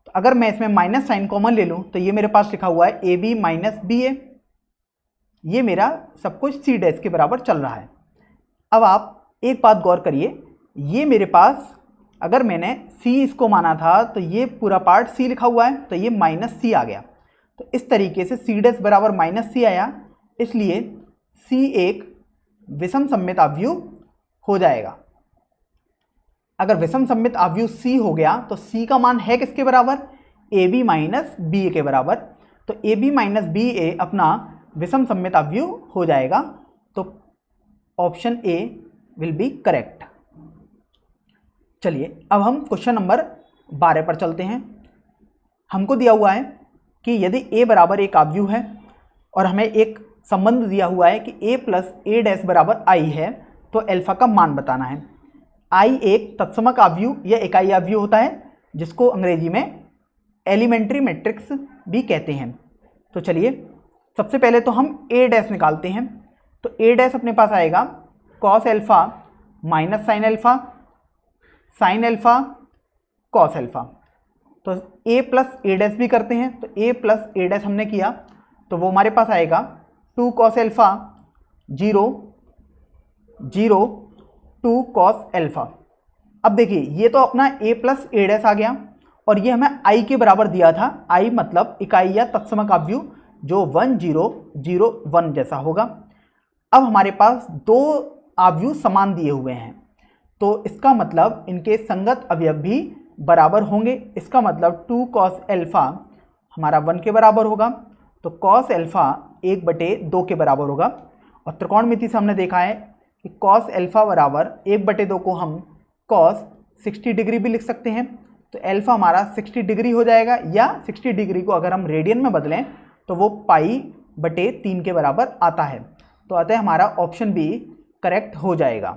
तो अगर मैं इसमें माइनस साइन कॉमन ले लूँ तो ये मेरे पास लिखा हुआ है ए बी माइनस बी ए। ये मेरा सब कुछ सी डैश के बराबर चल रहा है। अब आप एक बात गौर करिए, ये मेरे पास अगर मैंने सी इसको माना था तो ये पूरा पार्ट सी लिखा हुआ है, तो ये माइनस सी आ गया। तो इस तरीके से सी डैश बराबर माइनस सी आया, इसलिए सी एक विषम सममित आव्यूह हो जाएगा। अगर विषम सममित आव्यूह सी हो गया तो सी का मान है किसके बराबर? ए बी माइनस बी ए के बराबर। तो ए बी माइनस बी ए अपना विषम सममित आव्यूह हो जाएगा। तो option A will be correct. चलिए अब हम क्वेश्चन नंबर 12 पर चलते हैं। हमको दिया हुआ है कि यदि ए बराबर एक आव्यूह है और हमें एक संबंध दिया हुआ है कि ए प्लस ए डैश बराबर आई है, तो अल्फा का मान बताना है। आई एक तत्समक आव्यूह या इकाई आव्यूह होता है, जिसको अंग्रेजी में एलिमेंट्री मैट्रिक्स भी कहते हैं। तो चलिए सबसे पहले तो हम ए डैश निकालते हैं। तो ए डैश अपने पास आएगा cos alpha minus sine alpha, sine alpha cos alpha. तो ए प्लस ए डैश भी करते हैं, तो ए प्लस ए डैश हमने किया तो वो हमारे पास आएगा 2 कॉस एल्फा 0 0 2 कॉस एल्फा। अब देखिए ये तो अपना ए प्लस ए डैश आ गया और ये हमें आई के बराबर दिया था। आई मतलब इकाई या तत्समक आव्यूह जो 1 0 0 1 जैसा होगा। अब हमारे पास दो आव्यूह समान दिए हुए हैं, तो इसका मतलब इनके संगत अवयव भी बराबर होंगे। इसका मतलब 2 कॉस एल्फा हमारा 1 के बराबर होगा, तो कॉस एल्फा 1/2 के बराबर होगा। और त्रिकोणमिति से हमने देखा है कि कॉस एल्फा बराबर 1/2 को हम कॉस 60 डिग्री भी लिख सकते हैं। तो एल्फा हमारा 60 डिग्री हो जाएगा, या 60 डिग्री को अगर हम रेडियन में बदलें तो वो पाई/3 के बराबर आता है। तो अतः हमारा ऑप्शन बी करेक्ट हो जाएगा।